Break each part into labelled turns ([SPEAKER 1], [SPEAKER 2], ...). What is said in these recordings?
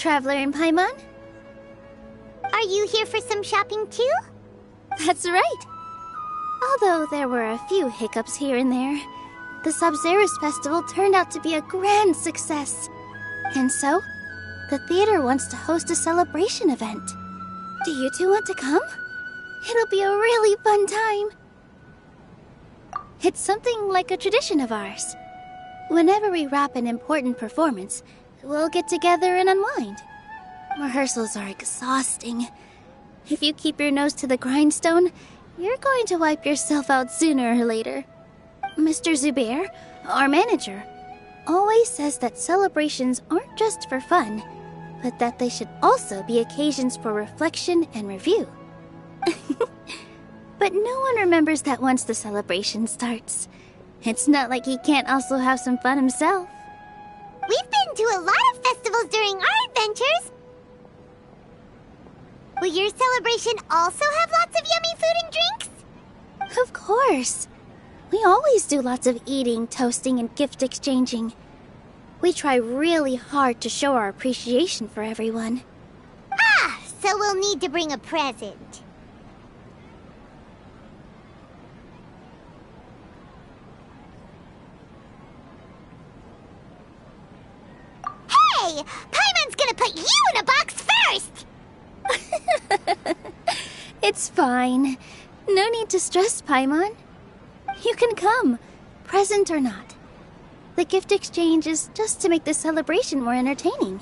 [SPEAKER 1] Traveler and Paimon.
[SPEAKER 2] Are you here for some shopping too?
[SPEAKER 1] That's right. Although there were a few hiccups here and there, the Sub-Zerus Festival turned out to be a grand success. And so, the theater wants to host a celebration event. Do you two want to come? It'll be a really fun time. It's something like a tradition of ours. Whenever we wrap an important performance, we'll get together and unwind. Rehearsals are exhausting. If you keep your nose to the grindstone, you're going to wipe yourself out sooner or later. Mr. Zubair, our manager, always says that celebrations aren't just for fun, but that they should also be occasions for reflection and review. But no one remembers that once the celebration starts. It's not like he can't also have some fun himself.
[SPEAKER 2] We've been to a lot of festivals during our adventures. Will your celebration also have lots of yummy food and drinks?
[SPEAKER 1] Of course. We always do lots of eating, toasting, and gift exchanging. We try really hard to show our appreciation for everyone.
[SPEAKER 2] Ah, so we'll need to bring a present. Hey! Paimon's gonna put you in a box first!
[SPEAKER 1] It's fine. No need to stress, Paimon. You can come, present or not. The gift exchange is just to make the celebration more entertaining.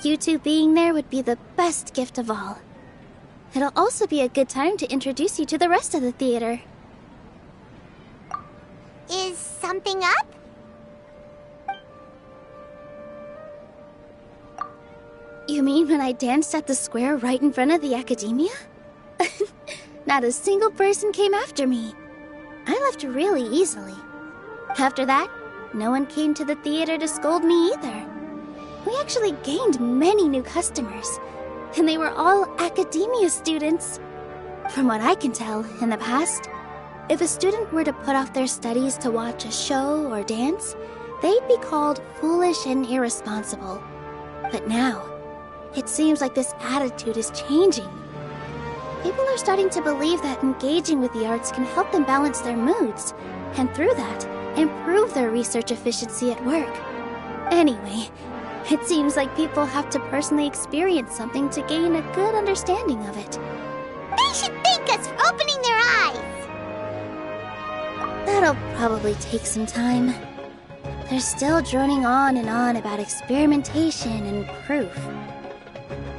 [SPEAKER 1] You two being there would be the best gift of all. It'll also be a good time to introduce you to the rest of the theater.
[SPEAKER 2] Is something up?
[SPEAKER 1] You mean when I danced at the square right in front of the Academia? Not a single person came after me. I left really easily. After that, no one came to the theater to scold me either. We actually gained many new customers, and they were all Academia students. From what I can tell, in the past, if a student were to put off their studies to watch a show or dance, they'd be called foolish and irresponsible. But now, it seems like this attitude is changing. People are starting to believe that engaging with the arts can help them balance their moods, and through that, improve their research efficiency at work. Anyway, it seems like people have to personally experience something to gain a good understanding of it.
[SPEAKER 2] They should thank us for opening their eyes!
[SPEAKER 1] That'll probably take some time. They're still droning on and on about experimentation and proof.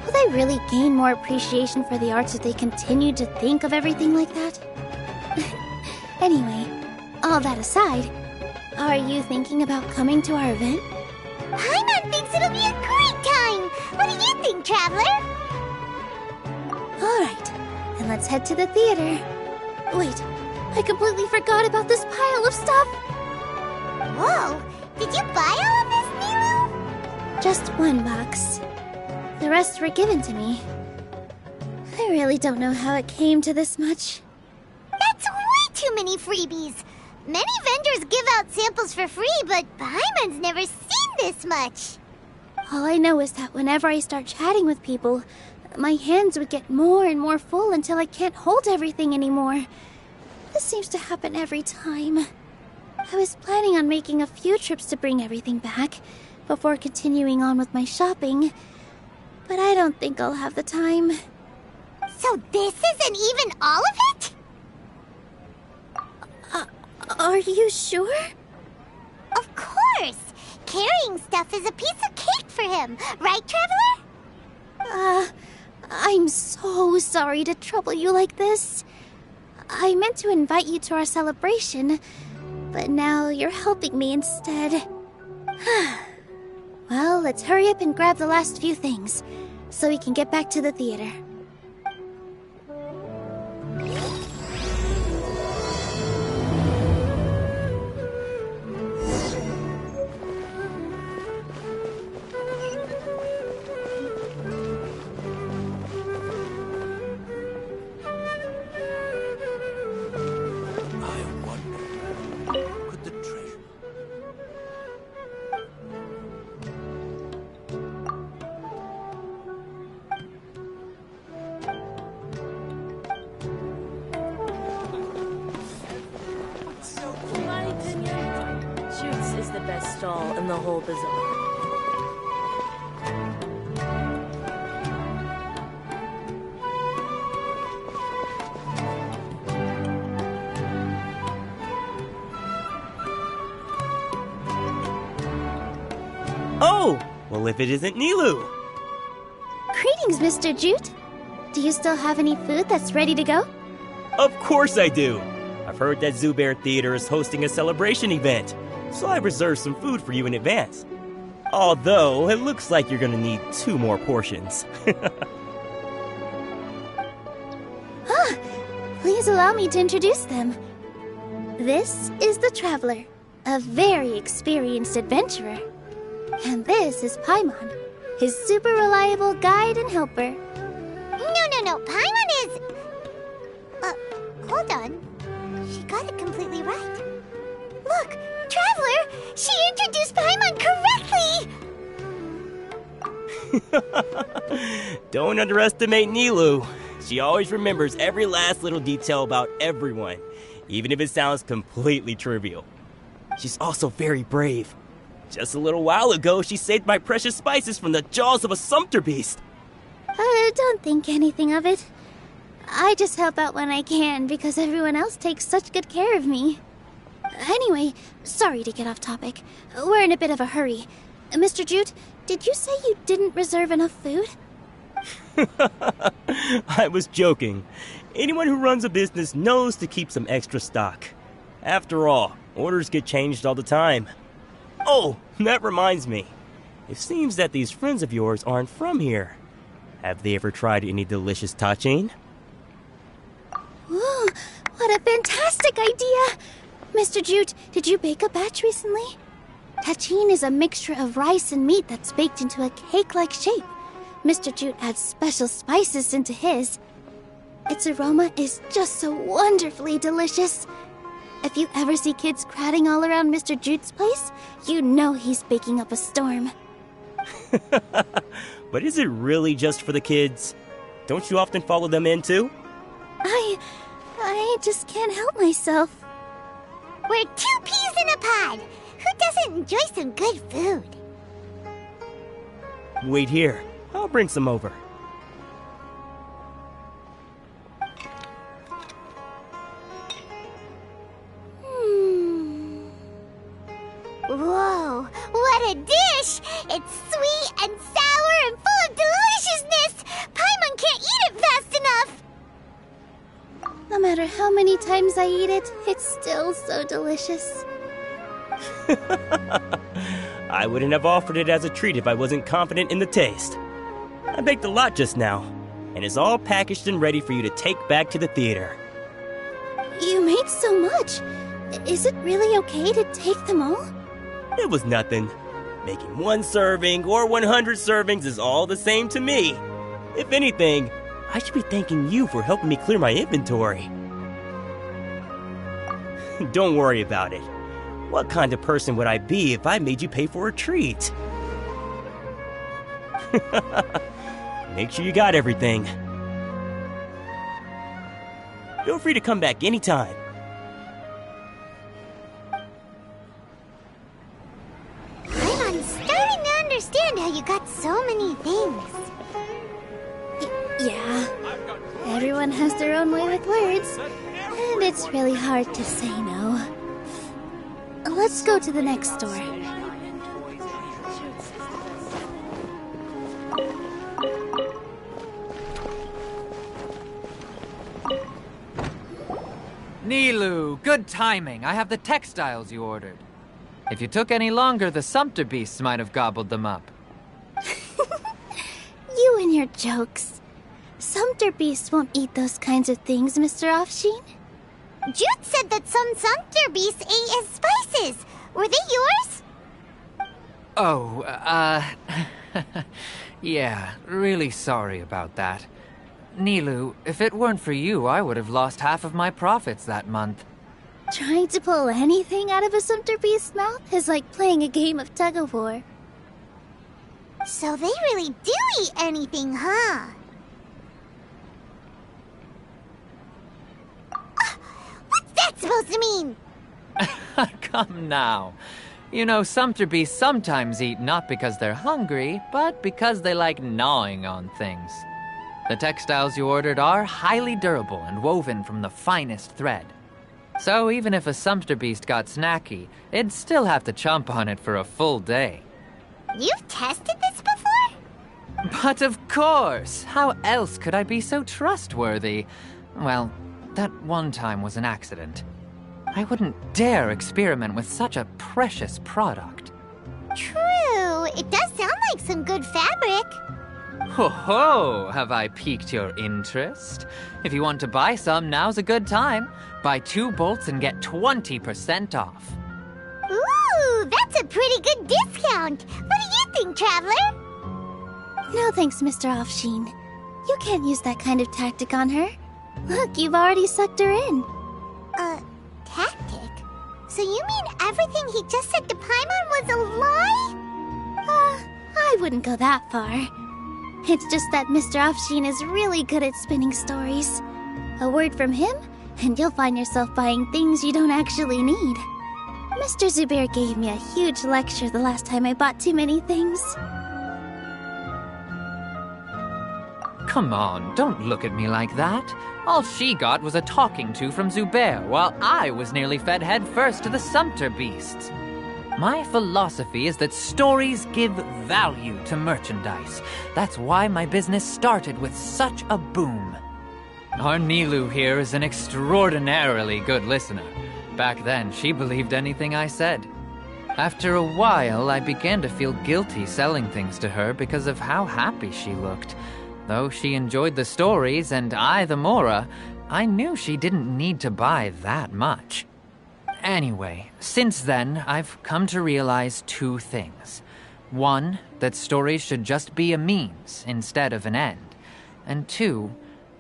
[SPEAKER 1] Will they really gain more appreciation for the arts if they continue to think of everything like that? Anyway, all that aside, are you thinking about coming to our event?
[SPEAKER 2] Paimon thinks it'll be a great time! What do you think, Traveler?
[SPEAKER 1] Alright, then let's head to the theater. Wait, I completely forgot about this pile of stuff!
[SPEAKER 2] Whoa! Did you buy all of this, nilou?
[SPEAKER 1] Just one box. The rest were given to me. I really don't know how it came to this much.
[SPEAKER 2] That's way too many freebies! Many vendors give out samples for free, but Paimon's never seen this much.
[SPEAKER 1] All I know is that whenever I start chatting with people, my hands would get more and more full until I can't hold everything anymore. This seems to happen every time. I was planning on making a few trips to bring everything back before continuing on with my shopping, but I don't think I'll have the time.
[SPEAKER 2] So this isn't even all of it?
[SPEAKER 1] Are you sure?
[SPEAKER 2] Of course! Carrying stuff is a piece of cake for him, right, Traveler?
[SPEAKER 1] I'm so sorry to trouble you like this. I meant to invite you to our celebration, but now you're helping me instead. Well, let's hurry up and grab the last few things, so we can get back to the theater.
[SPEAKER 3] the best stall in the whole bazaar.
[SPEAKER 4] Oh! Well, if it isn't Nilou!
[SPEAKER 1] Greetings, Mr. Jute. Do you still have any food that's ready to go?
[SPEAKER 4] Of course I do! I've heard that Zubair Theater is hosting a celebration event, so I reserved some food for you in advance. Although, it looks like you're gonna need 2 more portions.
[SPEAKER 1] Please allow me to introduce them. This is the Traveler, a very experienced adventurer. And this is Paimon, his super reliable guide and helper.
[SPEAKER 2] No. Paimon is... hold on. She got it completely right. Look, Traveler! She introduced Paimon correctly!
[SPEAKER 4] Don't underestimate Nilou. She always remembers every last little detail about everyone, even if it sounds completely trivial. She's also very brave. Just a little while ago, she saved my precious spices from the jaws of a sumpter beast.
[SPEAKER 1] Don't think anything of it. I just help out when I can because everyone else takes such good care of me. Anyway, sorry to get off topic. We're in a bit of a hurry. Mr. Jute, did you say you didn't reserve enough food?
[SPEAKER 4] I was joking. Anyone who runs a business knows to keep some extra stock. After all, orders get changed all the time. Oh, that reminds me. It seems that these friends of yours aren't from here. Have they ever tried any delicious tachin?
[SPEAKER 1] Ooh, what a fantastic idea! Mr. Jute, did you bake a batch recently? Tachin is a mixture of rice and meat that's baked into a cake-like shape. Mr. Jute adds special spices into his. Its aroma is just so wonderfully delicious. If you ever see kids crowding all around Mr. Jute's place, you know he's baking up a storm.
[SPEAKER 4] But is it really just for the kids? Don't you often follow them in too?
[SPEAKER 1] I just can't help myself.
[SPEAKER 2] We're 2 peas in a pod! Who doesn't enjoy some good food?
[SPEAKER 4] Wait here. I'll bring some over.
[SPEAKER 2] Whoa, what a dish! It's sweet and sour and full of deliciousness! Paimon can't eat it fast enough!
[SPEAKER 1] No matter how many times I eat it, it's still so delicious.
[SPEAKER 4] I wouldn't have offered it as a treat if I wasn't confident in the taste. I baked a lot just now, and it's all packaged and ready for you to take back to the theater.
[SPEAKER 1] You made so much. Is it really okay to take them all?
[SPEAKER 4] It was nothing. Making 1 serving or 100 servings is all the same to me. If anything, I should be thanking you for helping me clear my inventory. Don't worry about it. What kind of person would I be if I made you pay for a treat? Make sure you got everything. Feel free to come back anytime.
[SPEAKER 2] I'm starting to understand how you got so many things.
[SPEAKER 1] Yeah. Everyone has their own way with words, and it's really hard to say no. Let's go to the next store.
[SPEAKER 5] Nilou, good timing. I have the textiles you ordered. If you took any longer, the sumpter beasts might have gobbled them up.
[SPEAKER 1] You and your jokes. Sumpter beasts won't eat those kinds of things, Mr. Offsheen.
[SPEAKER 2] Jute said that some sumpter beasts ate his spices. Were they yours?
[SPEAKER 5] Oh, yeah, really sorry about that. Nilou, if it weren't for you, I would have lost half of my profits that month.
[SPEAKER 1] Trying to pull anything out of a sumpter beast's mouth is like playing a game of tug-of-war.
[SPEAKER 2] So they really do eat anything, huh? What's that supposed to mean?
[SPEAKER 5] Come now. You know, sumpter beasts sometimes eat not because they're hungry, but because they like gnawing on things. The textiles you ordered are highly durable and woven from the finest thread. So even if a sumpter beast got snacky, it'd still have to chomp on it for a full day.
[SPEAKER 2] You've tested this before?
[SPEAKER 5] But of course! How else could I be so trustworthy? Well, that one time was an accident. I wouldn't dare experiment with such a precious product.
[SPEAKER 2] True. It does sound like some good fabric.
[SPEAKER 5] Ho ho! Have I piqued your interest? If you want to buy some, now's a good time. Buy 2 bolts and get 20% off.
[SPEAKER 2] Ooh, that's a pretty good discount. What do you think, Traveler?
[SPEAKER 1] No thanks, Mr. Offsheen. You can't use that kind of tactic on her. Look, you've already sucked her in.
[SPEAKER 2] Tactic? So you mean everything he just said to Paimon was a lie?
[SPEAKER 1] I wouldn't go that far. It's just that Mr. Offsheen is really good at spinning stories. A word from him, and you'll find yourself buying things you don't actually need. Mr. Zubair gave me a huge lecture the last time I bought too many things.
[SPEAKER 5] Come on, don't look at me like that. All she got was a talking to from Zubair, while I was nearly fed head first to the sumpter beasts. My philosophy is that stories give value to merchandise. That's why my business started with such a boom. Our Nilou here is an extraordinarily good listener. Back then, she believed anything I said. After a while, I began to feel guilty selling things to her because of how happy she looked. Though she enjoyed the stories and I the Mora, I knew she didn't need to buy that much. Anyway, since then, I've come to realize 2 things. 1, that stories should just be a means instead of an end. And 2,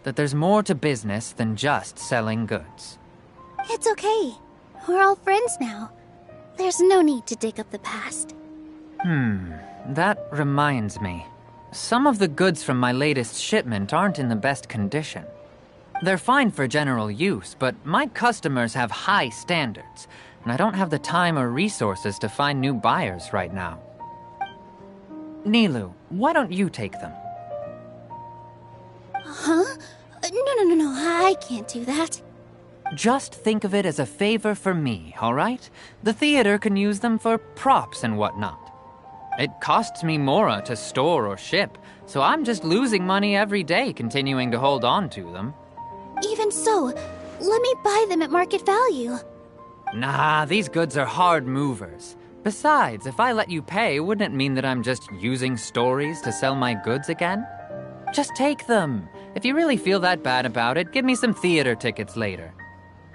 [SPEAKER 5] that there's more to business than just selling goods.
[SPEAKER 1] It's okay. We're all friends now. There's no need to dig up the past.
[SPEAKER 5] That reminds me. Some of the goods from my latest shipment aren't in the best condition. They're fine for general use, but my customers have high standards, and I don't have the time or resources to find new buyers right now. Nilou, why don't you take them?
[SPEAKER 1] Huh? No, I can't do that.
[SPEAKER 5] Just think of it as a favor for me, all right? The theater can use them for props and whatnot. It costs me Mora to store or ship, so I'm just losing money every day continuing to hold on to them.
[SPEAKER 1] Even so, let me buy them at market value.
[SPEAKER 5] Nah, these goods are hard movers. Besides, if I let you pay, wouldn't it mean that I'm just using stories to sell my goods again? Just take them. If you really feel that bad about it, give me some theater tickets later.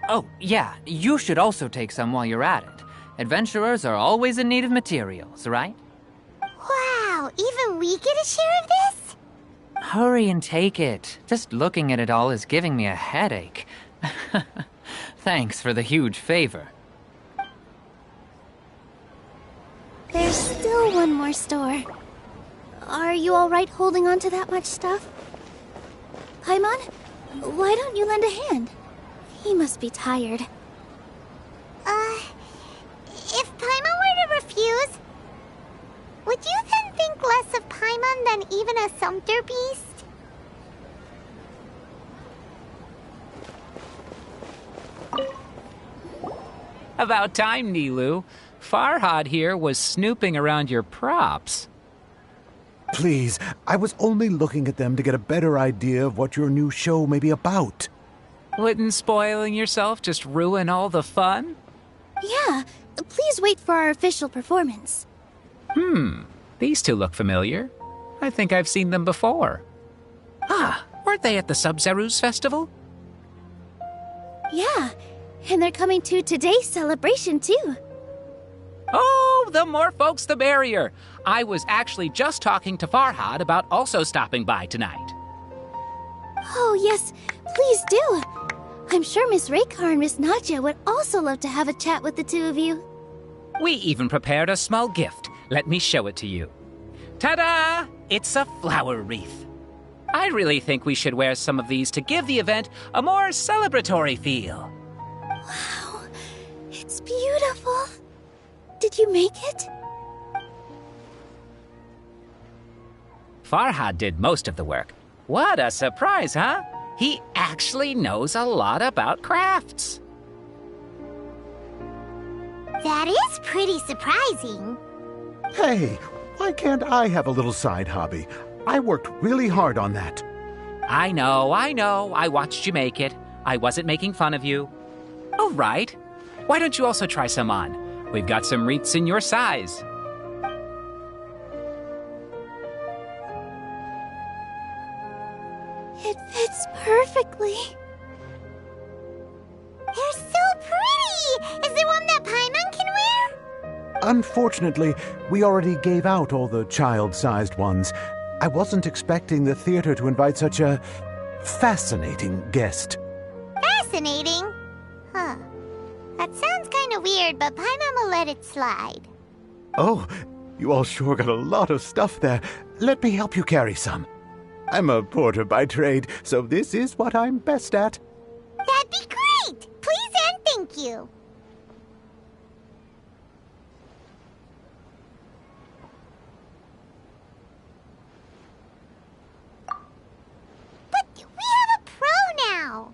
[SPEAKER 5] Oh, yeah, you should also take some while you're at it. Adventurers are always in need of materials, right?
[SPEAKER 2] Wow, even we get a share of this?
[SPEAKER 5] Hurry and take it. Just looking at it all is giving me a headache. Thanks for the huge favor.
[SPEAKER 1] There's still one more store. Are you all right holding on to that much stuff? Paimon, why don't you lend a hand? He must be tired.
[SPEAKER 2] If Paimon were to refuse, would you then think less of Paimon than even a sumpter beast?
[SPEAKER 6] About time, Nilou. Farhad here was snooping around your props.
[SPEAKER 7] Please, I was only looking at them to get a better idea of what your new show may be about.
[SPEAKER 6] Wouldn't spoiling yourself just ruin all the fun?
[SPEAKER 1] Yeah, please wait for our official performance.
[SPEAKER 6] These two look familiar. I think I've seen them before. Ah, weren't they at the Sub-Zerus festival?
[SPEAKER 1] Yeah, and they're coming to today's celebration too.
[SPEAKER 6] Oh, the more folks the merrier. I was actually just talking to Farhad about also stopping by tonight.
[SPEAKER 1] Oh yes, please do. I'm sure Miss Raykar and Miss Nadja would also love to have a chat with the two of you.
[SPEAKER 6] We even prepared a small gift. Let me show it to you. Ta-da! It's a flower wreath. I really think we should wear some of these to give the event a more celebratory feel.
[SPEAKER 1] Wow, it's beautiful. Did you make it?
[SPEAKER 6] Farhad did most of the work. What a surprise, huh? He actually knows a lot about crafts.
[SPEAKER 2] That is pretty surprising.
[SPEAKER 7] Hey, why can't I have a little side hobby? I worked really hard on that.
[SPEAKER 6] I know. I watched you make it. I wasn't making fun of you. All right. Why don't you also try some on? We've got some wreaths in your size.
[SPEAKER 1] It fits perfectly.
[SPEAKER 2] They're so pretty! Is there one that Paimon can wear?
[SPEAKER 7] Unfortunately, we already gave out all the child-sized ones. I wasn't expecting the theater to invite such a fascinating guest.
[SPEAKER 2] Fascinating? Huh. That sounds kind of weird, but Paimon will let it slide.
[SPEAKER 7] Oh, you all sure got a lot of stuff there. Let me help you carry some. I'm a porter by trade, so this is what I'm best at.
[SPEAKER 2] That'd be great! Please and thank you. But we have a pro now!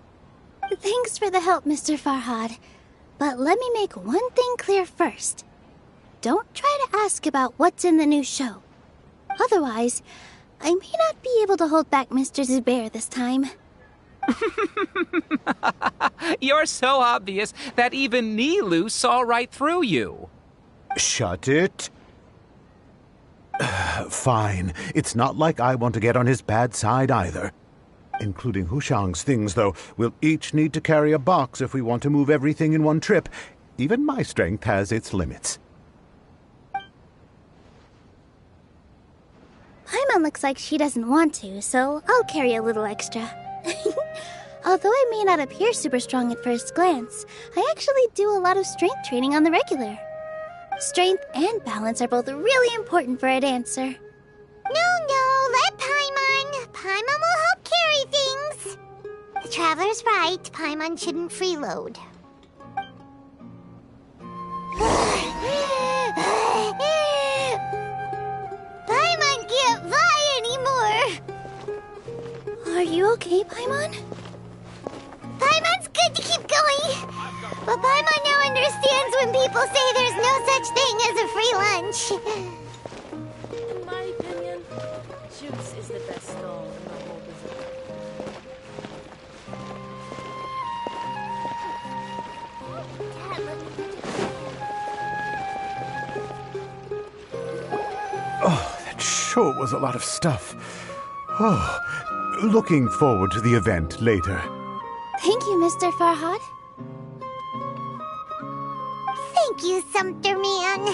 [SPEAKER 1] Thanks for the help, Mr. Farhad. But let me make one thing clear first. Don't try to ask about what's in the new show. Otherwise, I may not be able to hold back Mr. Zubair this time.
[SPEAKER 6] You're so obvious that even Nilou saw right through you.
[SPEAKER 7] Shut it. Fine. It's not like I want to get on his bad side either. Including Hushang's things, though. We'll each need to carry a box if we want to move everything in one trip. Even my strength has its limits.
[SPEAKER 1] Paimon looks like she doesn't want to, so I'll carry a little extra. Although I may not appear super strong at first glance, I actually do a lot of strength training on the regular. Strength and balance are both really important for a dancer.
[SPEAKER 2] No, let Paimon. Paimon will help carry things. The Traveler's right. Paimon shouldn't freeload. Paimon can't fly anymore.
[SPEAKER 1] Are you okay, Paimon?
[SPEAKER 2] Paimon's good to keep going. But Paimon now understands when people say there's no such thing as a free lunch.
[SPEAKER 3] In my opinion, Juice is the best stall in the whole bazaar.
[SPEAKER 7] Oh, that sure was a lot of stuff. Oh, looking forward to the event later.
[SPEAKER 1] Thank you, Mr. Farhad.
[SPEAKER 2] Thank you, Sumter Man.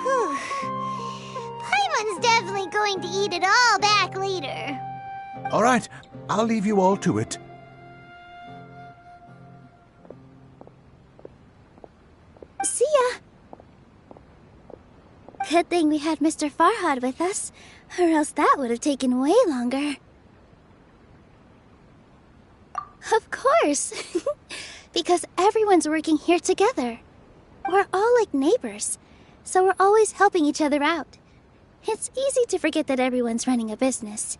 [SPEAKER 2] Whew. Paimon's definitely going to eat it all back later.
[SPEAKER 7] All right, I'll leave you all to it.
[SPEAKER 1] See ya. Good thing we had Mr. Farhad with us, or else that would have taken way longer. Of course! Because everyone's working here together. We're all like neighbors, so we're always helping each other out. It's easy to forget that everyone's running a business.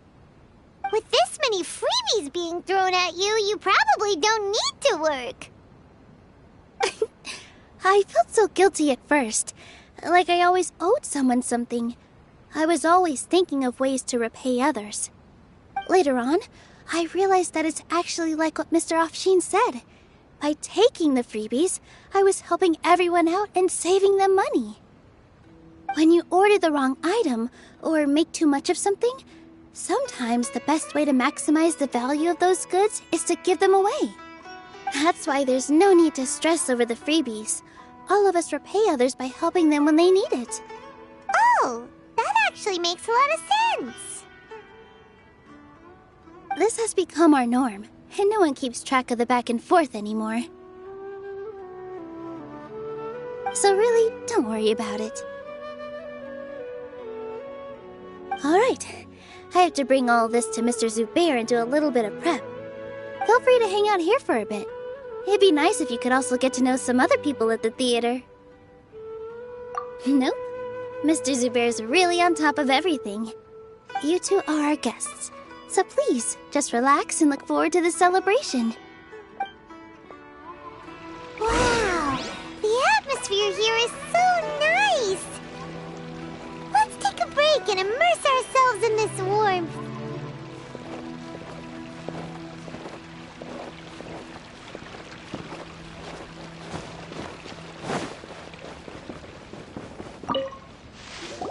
[SPEAKER 2] With this many freebies being thrown at you, you probably don't need to work.
[SPEAKER 1] I felt so guilty at first, like I always owed someone something. I was always thinking of ways to repay others. Later on, I realized that it's actually like what Mr. Afshin said. By taking the freebies, I was helping everyone out and saving them money. When you order the wrong item, or make too much of something, sometimes the best way to maximize the value of those goods is to give them away. That's why there's no need to stress over the freebies. All of us repay others by helping them when they need it.
[SPEAKER 2] Oh, that actually makes a lot of sense.
[SPEAKER 1] This has become our norm, and no one keeps track of the back and forth anymore. So really, don't worry about it. Alright, I have to bring all this to Mr. Zubair and do a little bit of prep. Feel free to hang out here for a bit. It'd be nice if you could also get to know some other people at the theater. Nope. Mr. Zubaire's really on top of everything. You two are our guests, so please, just relax and look forward to the celebration.
[SPEAKER 2] Wow, the atmosphere here is so nice. Let's take a break and immerse ourselves in this warmth.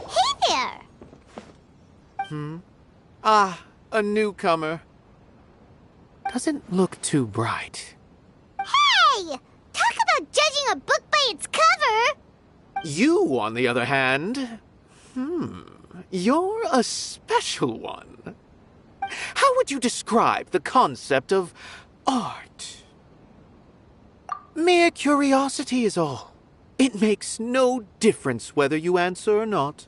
[SPEAKER 2] Hey there!
[SPEAKER 8] Ah, a newcomer. Doesn't look too bright.
[SPEAKER 2] Hey! Talk about judging a book by its cover!
[SPEAKER 8] You, on the other hand, you're a special one. How would you describe the concept of art? Mere curiosity is all. It makes no difference whether you answer or not.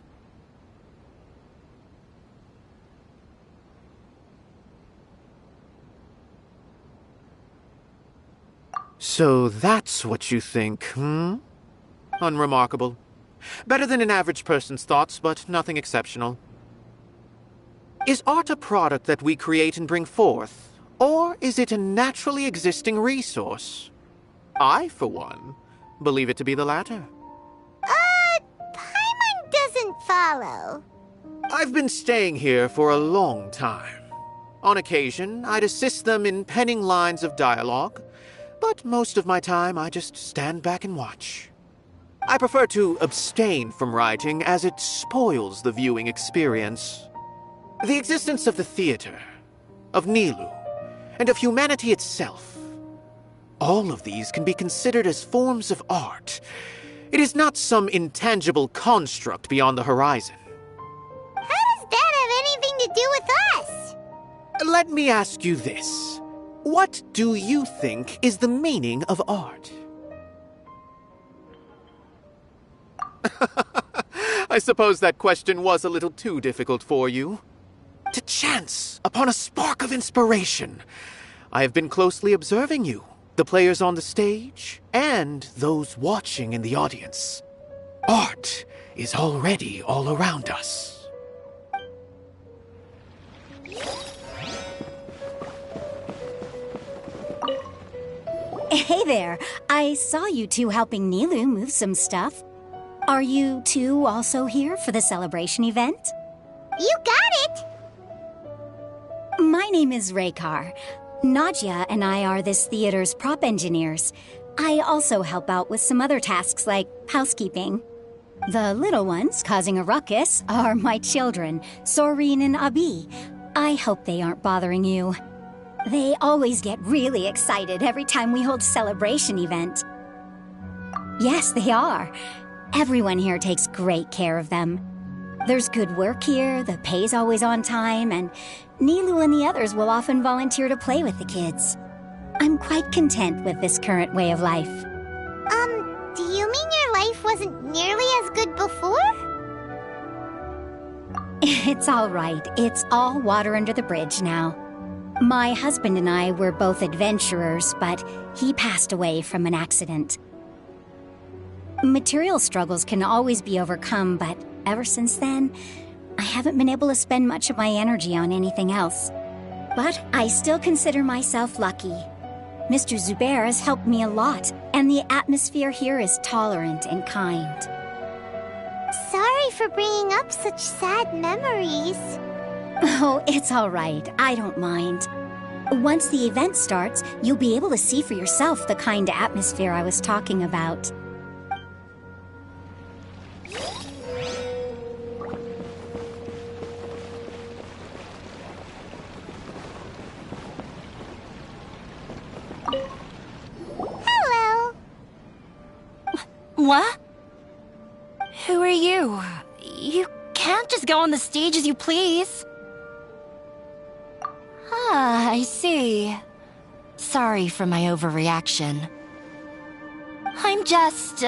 [SPEAKER 8] So that's what you think, Unremarkable. Better than an average person's thoughts, but nothing exceptional. Is art a product that we create and bring forth, or is it a naturally existing resource? I, for one, believe it to be the latter.
[SPEAKER 2] Paimon doesn't follow.
[SPEAKER 8] I've been staying here for a long time. On occasion, I'd assist them in penning lines of dialogue, but most of my time I just stand back and watch. I prefer to abstain from writing as it spoils the viewing experience. The existence of the theater, of Nilou, and of humanity itself, all of these can be considered as forms of art. It is not some intangible construct beyond the horizon.
[SPEAKER 2] How does that have anything to do with us?
[SPEAKER 8] Let me ask you this. What do you think is the meaning of art? I suppose that question was a little too difficult for you. To chance upon a spark of inspiration. I have been closely observing you, the players on the stage, and those watching in the audience. Art is already all around us.
[SPEAKER 9] Hey there. I saw you two helping Nilou move some stuff. Are you two also here for the celebration event?
[SPEAKER 2] You got it!
[SPEAKER 9] My name is Raykar. Nadia and I are this theater's prop engineers. I also help out with some other tasks like housekeeping. The little ones causing a ruckus are my children, Soreen and Abi. I hope they aren't bothering you. They always get really excited every time we hold a celebration event. Yes, they are. Everyone here takes great care of them. There's good work here, the pay's always on time, and Nilou and the others will often volunteer to play with the kids. I'm quite content with this current way of life.
[SPEAKER 2] Do you mean your life wasn't nearly as good before?
[SPEAKER 9] It's all right. It's all water under the bridge now. My husband and I were both adventurers, but he passed away from an accident. Material struggles can always be overcome, but ever since then, I haven't been able to spend much of my energy on anything else. But I still consider myself lucky. Mr. Zubair has helped me a lot, and the atmosphere here is tolerant and kind.
[SPEAKER 2] Sorry for bringing up such sad memories.
[SPEAKER 9] Oh, it's all right. I don't mind. Once the event starts, you'll be able to see for yourself the kind of atmosphere I was talking about.
[SPEAKER 2] Hello.
[SPEAKER 10] What? Who are you? You can't just go on the stage as you please. Ah, I see. Sorry for my overreaction. I'm just,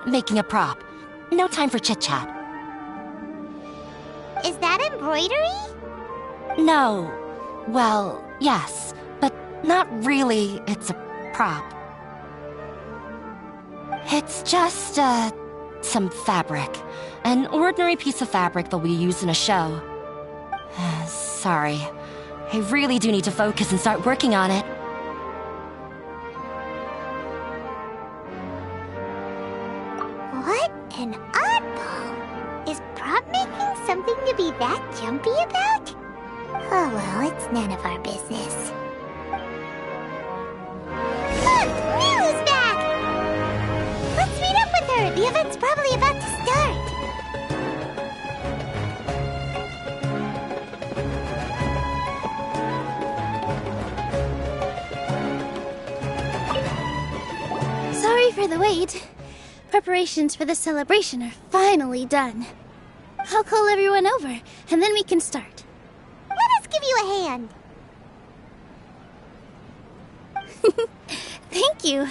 [SPEAKER 10] making a prop. No time for chit-chat.
[SPEAKER 2] Is that embroidery?
[SPEAKER 10] No. Well, yes, but not really. It's a prop. It's just, some fabric. An ordinary piece of fabric that we use in a show. Sorry. I really do need to focus and start working on it.
[SPEAKER 2] What an oddball! Is prop making something to be that jumpy about? Oh well, it's none of our business. Look! Nilou's back! Let's meet up with her! The event's probably about to start!
[SPEAKER 1] Sorry for the wait. Preparations for the celebration are finally done. I'll call everyone over, and then we can start.
[SPEAKER 2] Let us give you a hand!
[SPEAKER 1] Thank you.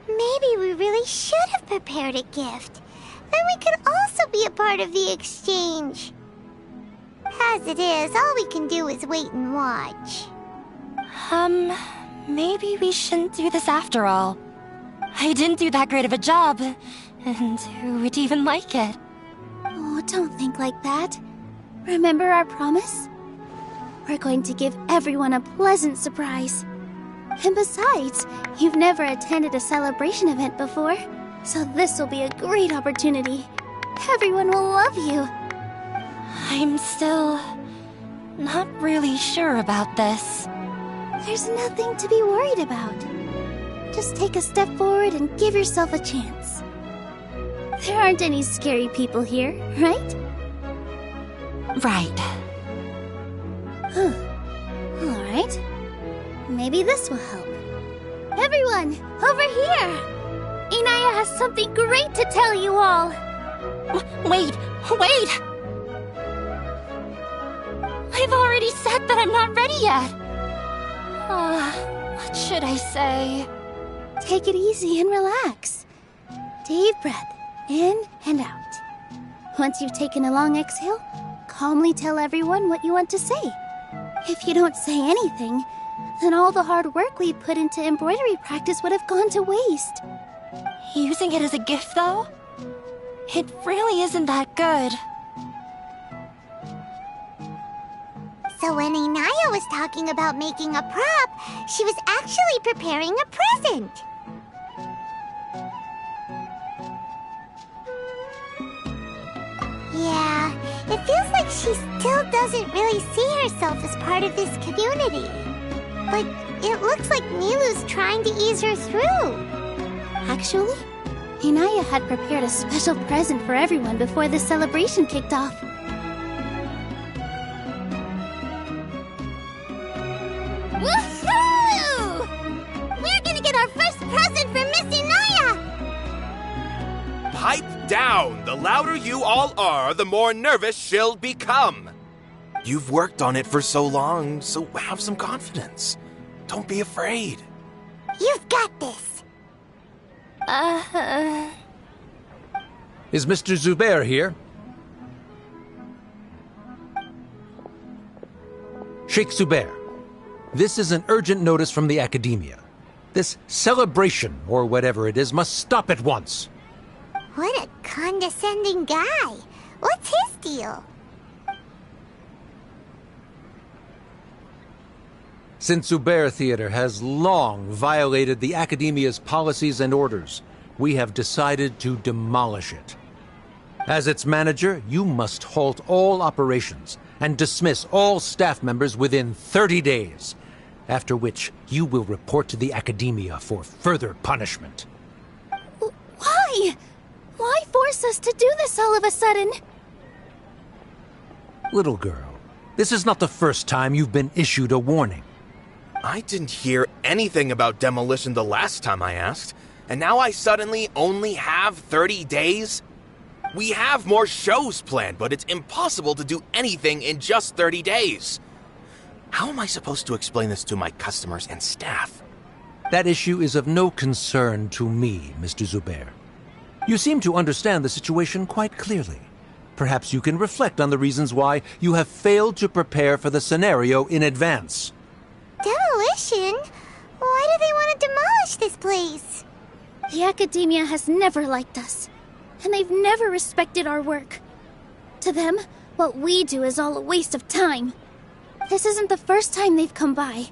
[SPEAKER 2] Maybe we really should have prepared a gift. Then we could also be a part of the exchange. As it is, all we can do is wait and watch.
[SPEAKER 10] Maybe we shouldn't do this after all. I didn't do that great of a job, and who would even like it?
[SPEAKER 1] Oh, don't think like that. Remember our promise? We're going to give everyone a pleasant surprise. And besides, you've never attended a celebration event before, so this will be a great opportunity. Everyone will love you.
[SPEAKER 10] I'm still not really sure about this.
[SPEAKER 1] There's nothing to be worried about. Just take a step forward and give yourself a chance. There aren't any scary people here, right?
[SPEAKER 10] Right.
[SPEAKER 1] Huh. All right. Maybe this will help. Everyone, over here! Inaya has something great to tell you all.
[SPEAKER 10] Wait! I've already said that I'm not ready yet. What should I say?
[SPEAKER 1] Take it easy and relax. Deep breath, in and out. Once you've taken a long exhale, calmly tell everyone what you want to say. If you don't say anything, then all the hard work we put into embroidery practice would have gone to waste.
[SPEAKER 10] Using it as a gift, though? It really isn't that good.
[SPEAKER 2] So when Inaya was talking about making a prop, she was actually preparing a present. Yeah, it feels like she still doesn't really see herself as part of this community. But it looks like Nilou's trying to ease her through.
[SPEAKER 1] Actually, Inaya had prepared a special present for everyone before the celebration kicked off.
[SPEAKER 2] Woohoo! We're gonna get our first present from Miss Inaya!
[SPEAKER 11] Pipe down! The louder you all are, the more nervous she'll become. You've worked on it for so long, so have some confidence. Don't be afraid.
[SPEAKER 2] You've got this.
[SPEAKER 12] Is Mr. Zubair here? Sheikh Zubair, this is an urgent notice from the Academia. This celebration, or whatever it is, must stop at once.
[SPEAKER 2] What a condescending guy. What's his deal?
[SPEAKER 12] Since Zubair Theater has long violated the Academia's policies and orders, we have decided to demolish it. As its manager, you must halt all operations and dismiss all staff members within 30 days, after which you will report to the Academia for further punishment.
[SPEAKER 1] Why? Why force us to do this all of a sudden?
[SPEAKER 12] Little girl, this is not the first time you've been issued a warning.
[SPEAKER 11] I didn't hear anything about demolition the last time I asked, and now I suddenly only have 30 days? We have more shows planned, but it's impossible to do anything in just 30 days. How am I supposed to explain this to my customers and staff?
[SPEAKER 12] That issue is of no concern to me, Mr. Zubair. You seem to understand the situation quite clearly. Perhaps you can reflect on the reasons why you have failed to prepare for the scenario in advance.
[SPEAKER 2] Demolition? Why do they want to demolish this place?
[SPEAKER 1] The Academia has never liked us, and they've never respected our work. To them, what we do is all a waste of time. This isn't the first time they've come by.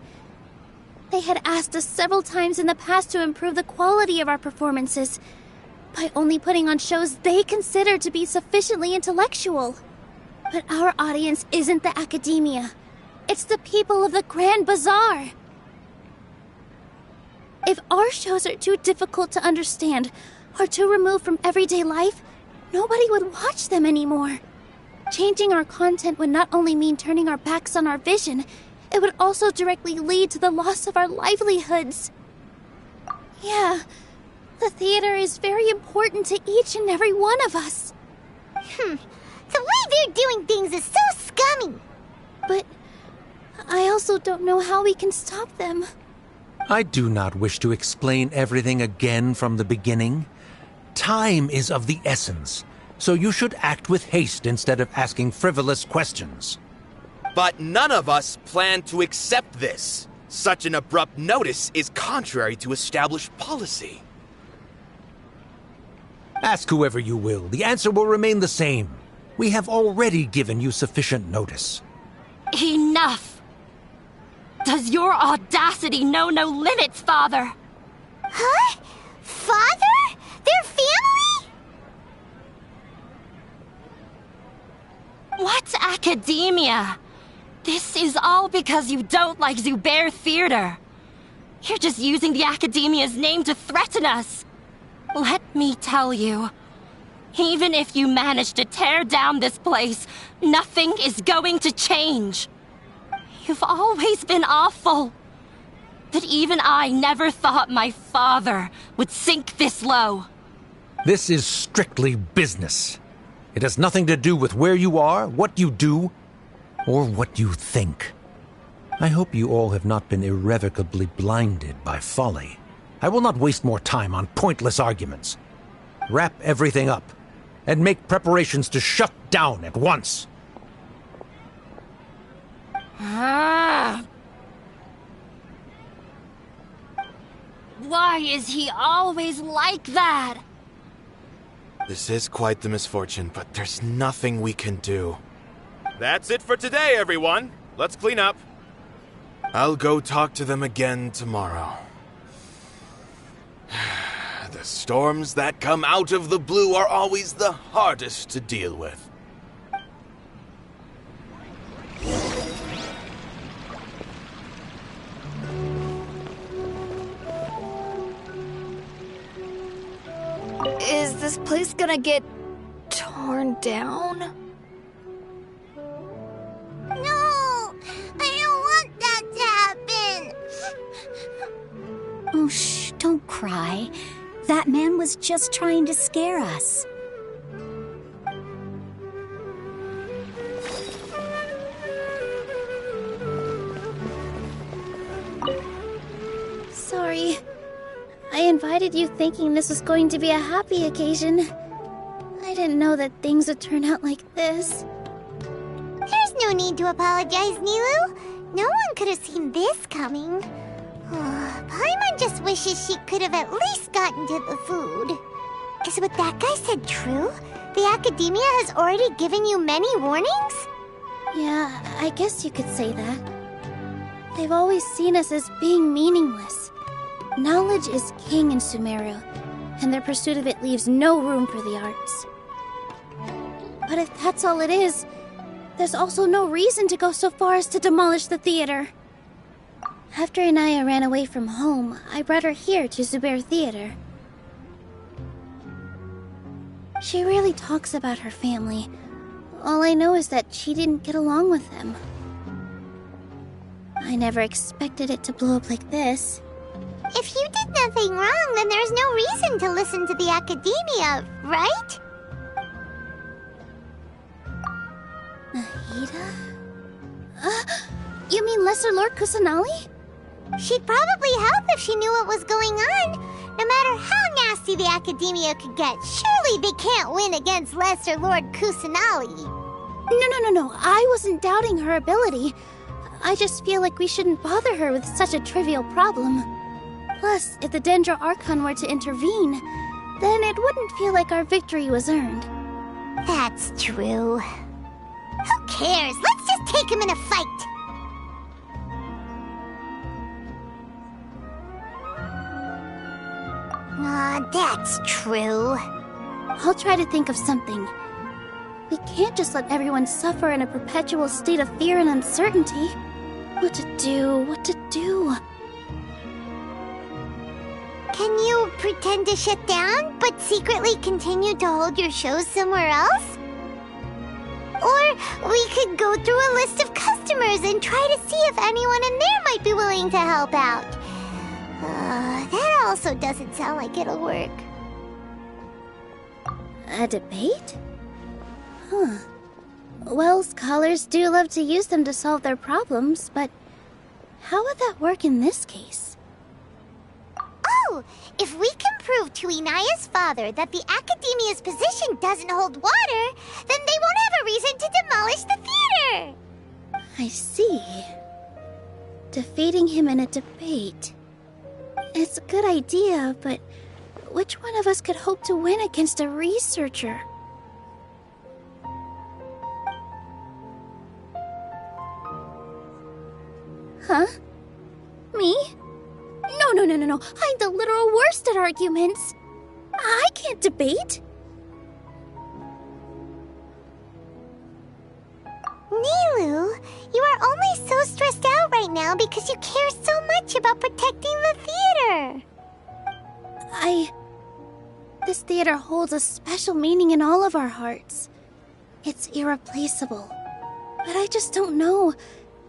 [SPEAKER 1] They had asked us several times in the past to improve the quality of our performances by only putting on shows they consider to be sufficiently intellectual. But our audience isn't the Academia. It's the people of the Grand Bazaar. If our shows are too difficult to understand or too removed from everyday life, nobody would watch them anymore. Changing our content would not only mean turning our backs on our vision, it would also directly lead to the loss of our livelihoods. Yeah, the theater is very important to each and every one of us.
[SPEAKER 2] The way they're doing things is so scummy.
[SPEAKER 1] But I also don't know how we can stop them.
[SPEAKER 12] I do not wish to explain everything again from the beginning. Time is of the essence, so you should act with haste instead of asking frivolous questions.
[SPEAKER 11] But none of us plan to accept this. Such an abrupt notice is contrary to established policy.
[SPEAKER 12] Ask whoever you will. The answer will remain the same. We have already given you sufficient notice.
[SPEAKER 10] Enough! Does your audacity know no limits, Father?
[SPEAKER 2] Huh? Father? Their family?
[SPEAKER 10] What Academia? This is all because you don't like Zubair Theater. You're just using the Academia's name to threaten us. Let me tell you, even if you manage to tear down this place, nothing is going to change. You've always been awful. But even I never thought my father would sink this low.
[SPEAKER 12] This is strictly business. It has nothing to do with where you are, what you do, or what you think. I hope you all have not been irrevocably blinded by folly. I will not waste more time on pointless arguments. Wrap everything up, and make preparations to shut down at once.
[SPEAKER 10] Why is he always like that?
[SPEAKER 11] This is quite the misfortune, but there's nothing we can do. That's it for today, everyone. Let's clean up. I'll go talk to them again tomorrow. The storms that come out of the blue are always the hardest to deal with.
[SPEAKER 13] Is this place gonna get torn down?
[SPEAKER 2] No! I don't want that to happen!
[SPEAKER 9] Oh, shh, don't cry. That man was just trying to scare us.
[SPEAKER 1] Sorry. I invited you thinking this was going to be a happy occasion. I didn't know that things would turn out like this.
[SPEAKER 2] There's no need to apologize, Nilou. No one could have seen this coming. Paimon just wishes she could have at least gotten to the food. Is what that guy said true? The Academia has already given you many warnings?
[SPEAKER 1] Yeah, I guess you could say that. They've always seen us as being meaningless. Knowledge is king in Sumeru, and their pursuit of it leaves no room for the arts. But if that's all it is, there's also no reason to go so far as to demolish the theater. After Inaya ran away from home, I brought her here to Zubair Theater. She really talks about her family. All I know is that she didn't get along with them. I never expected it to blow up like this.
[SPEAKER 2] If you did nothing wrong, then there's no reason to listen to the Academia, right?
[SPEAKER 1] Nahida? You mean Lesser Lord Kusanali?
[SPEAKER 2] She'd probably help if she knew what was going on. No matter how nasty the Academia could get, surely they can't win against Lesser Lord Kusanali.
[SPEAKER 1] No. I wasn't doubting her ability. I just feel like we shouldn't bother her with such a trivial problem. Plus, if the Dendro Archon were to intervene, then it wouldn't feel like our victory was earned.
[SPEAKER 2] That's true. Who cares? Let's just take him in a fight! That's true.
[SPEAKER 1] I'll try to think of something. We can't just let everyone suffer in a perpetual state of fear and uncertainty. What to do?
[SPEAKER 2] Can you pretend to shut down, but secretly continue to hold your shows somewhere else? Or we could go through a list of customers and try to see if anyone in there might be willing to help out. That also doesn't sound like it'll work.
[SPEAKER 1] A debate? Huh. Well, scholars do love to use them to solve their problems, but how would that work in this case?
[SPEAKER 2] Oh, if we can prove to Inaya's father that the Academia's position doesn't hold water, then they won't have a reason to demolish the theater!
[SPEAKER 1] I see. Defeating him in a debate. It's a good idea, but which one of us could hope to win against a researcher? Huh? Me? No. I'm the literal worst at arguments. I can't debate.
[SPEAKER 2] Nilou, you are only so stressed out right now because you care so much about protecting the theater.
[SPEAKER 1] This theater holds a special meaning in all of our hearts. It's irreplaceable. But I just don't know.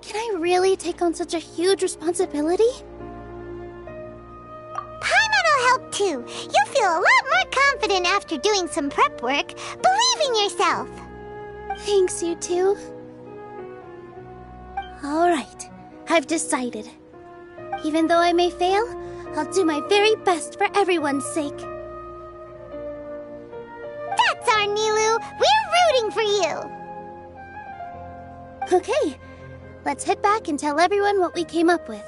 [SPEAKER 1] Can I really take on such a huge responsibility?
[SPEAKER 2] Paimon will help too. You'll feel a lot more confident after doing some prep work. Believe in yourself.
[SPEAKER 1] Thanks, you two. Alright, I've decided. Even though I may fail, I'll do my very best for everyone's sake.
[SPEAKER 2] That's our Nilou! We're rooting for you!
[SPEAKER 1] Okay, let's head back and tell everyone what we came up with.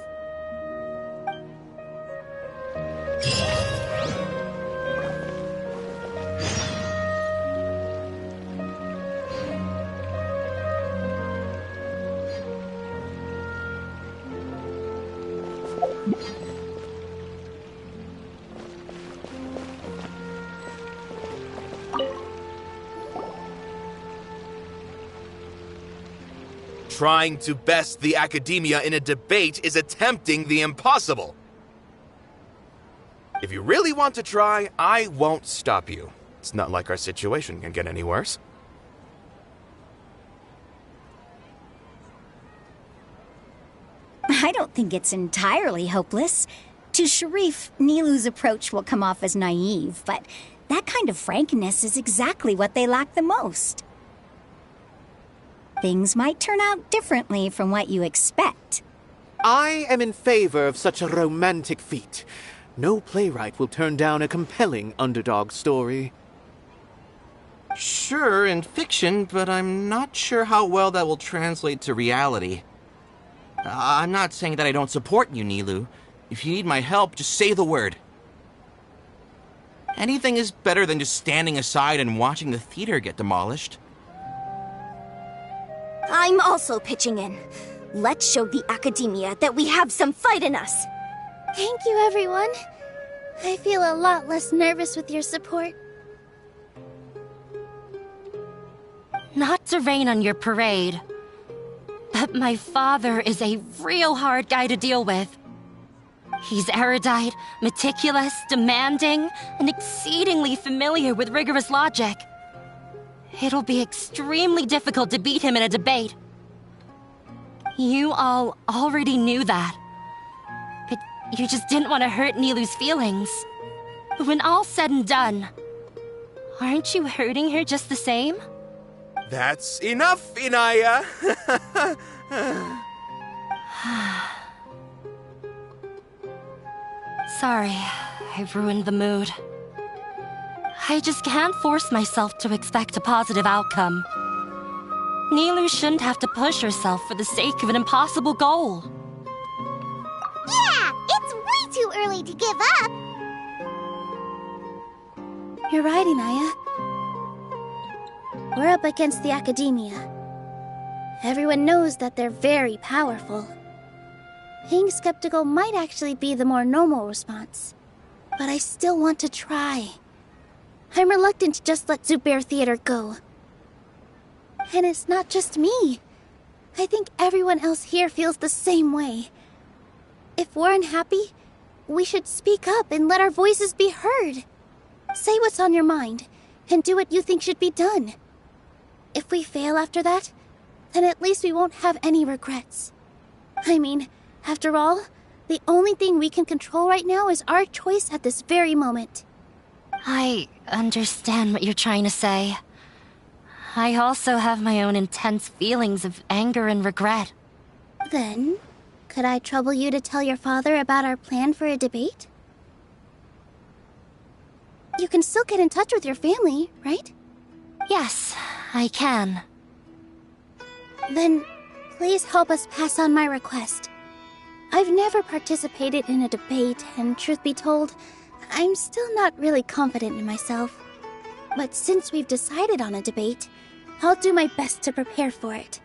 [SPEAKER 11] Trying to best the Academia in a debate is attempting the impossible. If you really want to try, I won't stop you. It's not like our situation can get any worse.
[SPEAKER 9] I don't think it's entirely hopeless. To Sharif, Nilou's approach will come off as naive, but that kind of frankness is exactly what they lack the most. Things might turn out differently from what you expect.
[SPEAKER 8] I am in favor of such a romantic feat. No playwright will turn down a compelling underdog story.
[SPEAKER 14] Sure, in fiction, but I'm not sure how well that will translate to reality. I'm not saying that I don't support you, Nilou. If you need my help, just say the word. Anything is better than just standing aside and watching the theater get demolished.
[SPEAKER 13] I'm also pitching in. Let's show the Academia that we have some fight in us.
[SPEAKER 1] Thank you, everyone. I feel a lot less nervous with your support.
[SPEAKER 10] Not to rain on your parade, but my father is a real hard guy to deal with. He's erudite, meticulous, demanding, and exceedingly familiar with rigorous logic. It'll be extremely difficult to beat him in a debate. You all already knew that. But you just didn't want to hurt Nilou's feelings. When all's said and done, aren't you hurting her just the same?
[SPEAKER 11] That's enough, Inaya!
[SPEAKER 10] Sorry, I've ruined the mood. I just can't force myself to expect a positive outcome. Nilou shouldn't have to push herself for the sake of an impossible goal.
[SPEAKER 2] Yeah, it's way too early to give up.
[SPEAKER 1] You're right, Inaya. We're up against the Academia. Everyone knows that they're very powerful. Being skeptical might actually be the more normal response. But I still want to try. I'm reluctant to just let Zubair Theater go. And it's not just me. I think everyone else here feels the same way. If we're unhappy, we should speak up and let our voices be heard. Say what's on your mind, and do what you think should be done. If we fail after that, then at least we won't have any regrets. I mean, after all, the only thing we can control right now is our choice at this very moment.
[SPEAKER 10] I understand what you're trying to say. I also have my own intense feelings of anger and regret.
[SPEAKER 1] Then, could I trouble you to tell your father about our plan for a debate? You can still get in touch with your family, right?
[SPEAKER 10] Yes, I can.
[SPEAKER 1] Then, please help us pass on my request. I've never participated in a debate, and truth be told, I'm still not really confident in myself. But since we've decided on a debate, I'll do my best to prepare for it.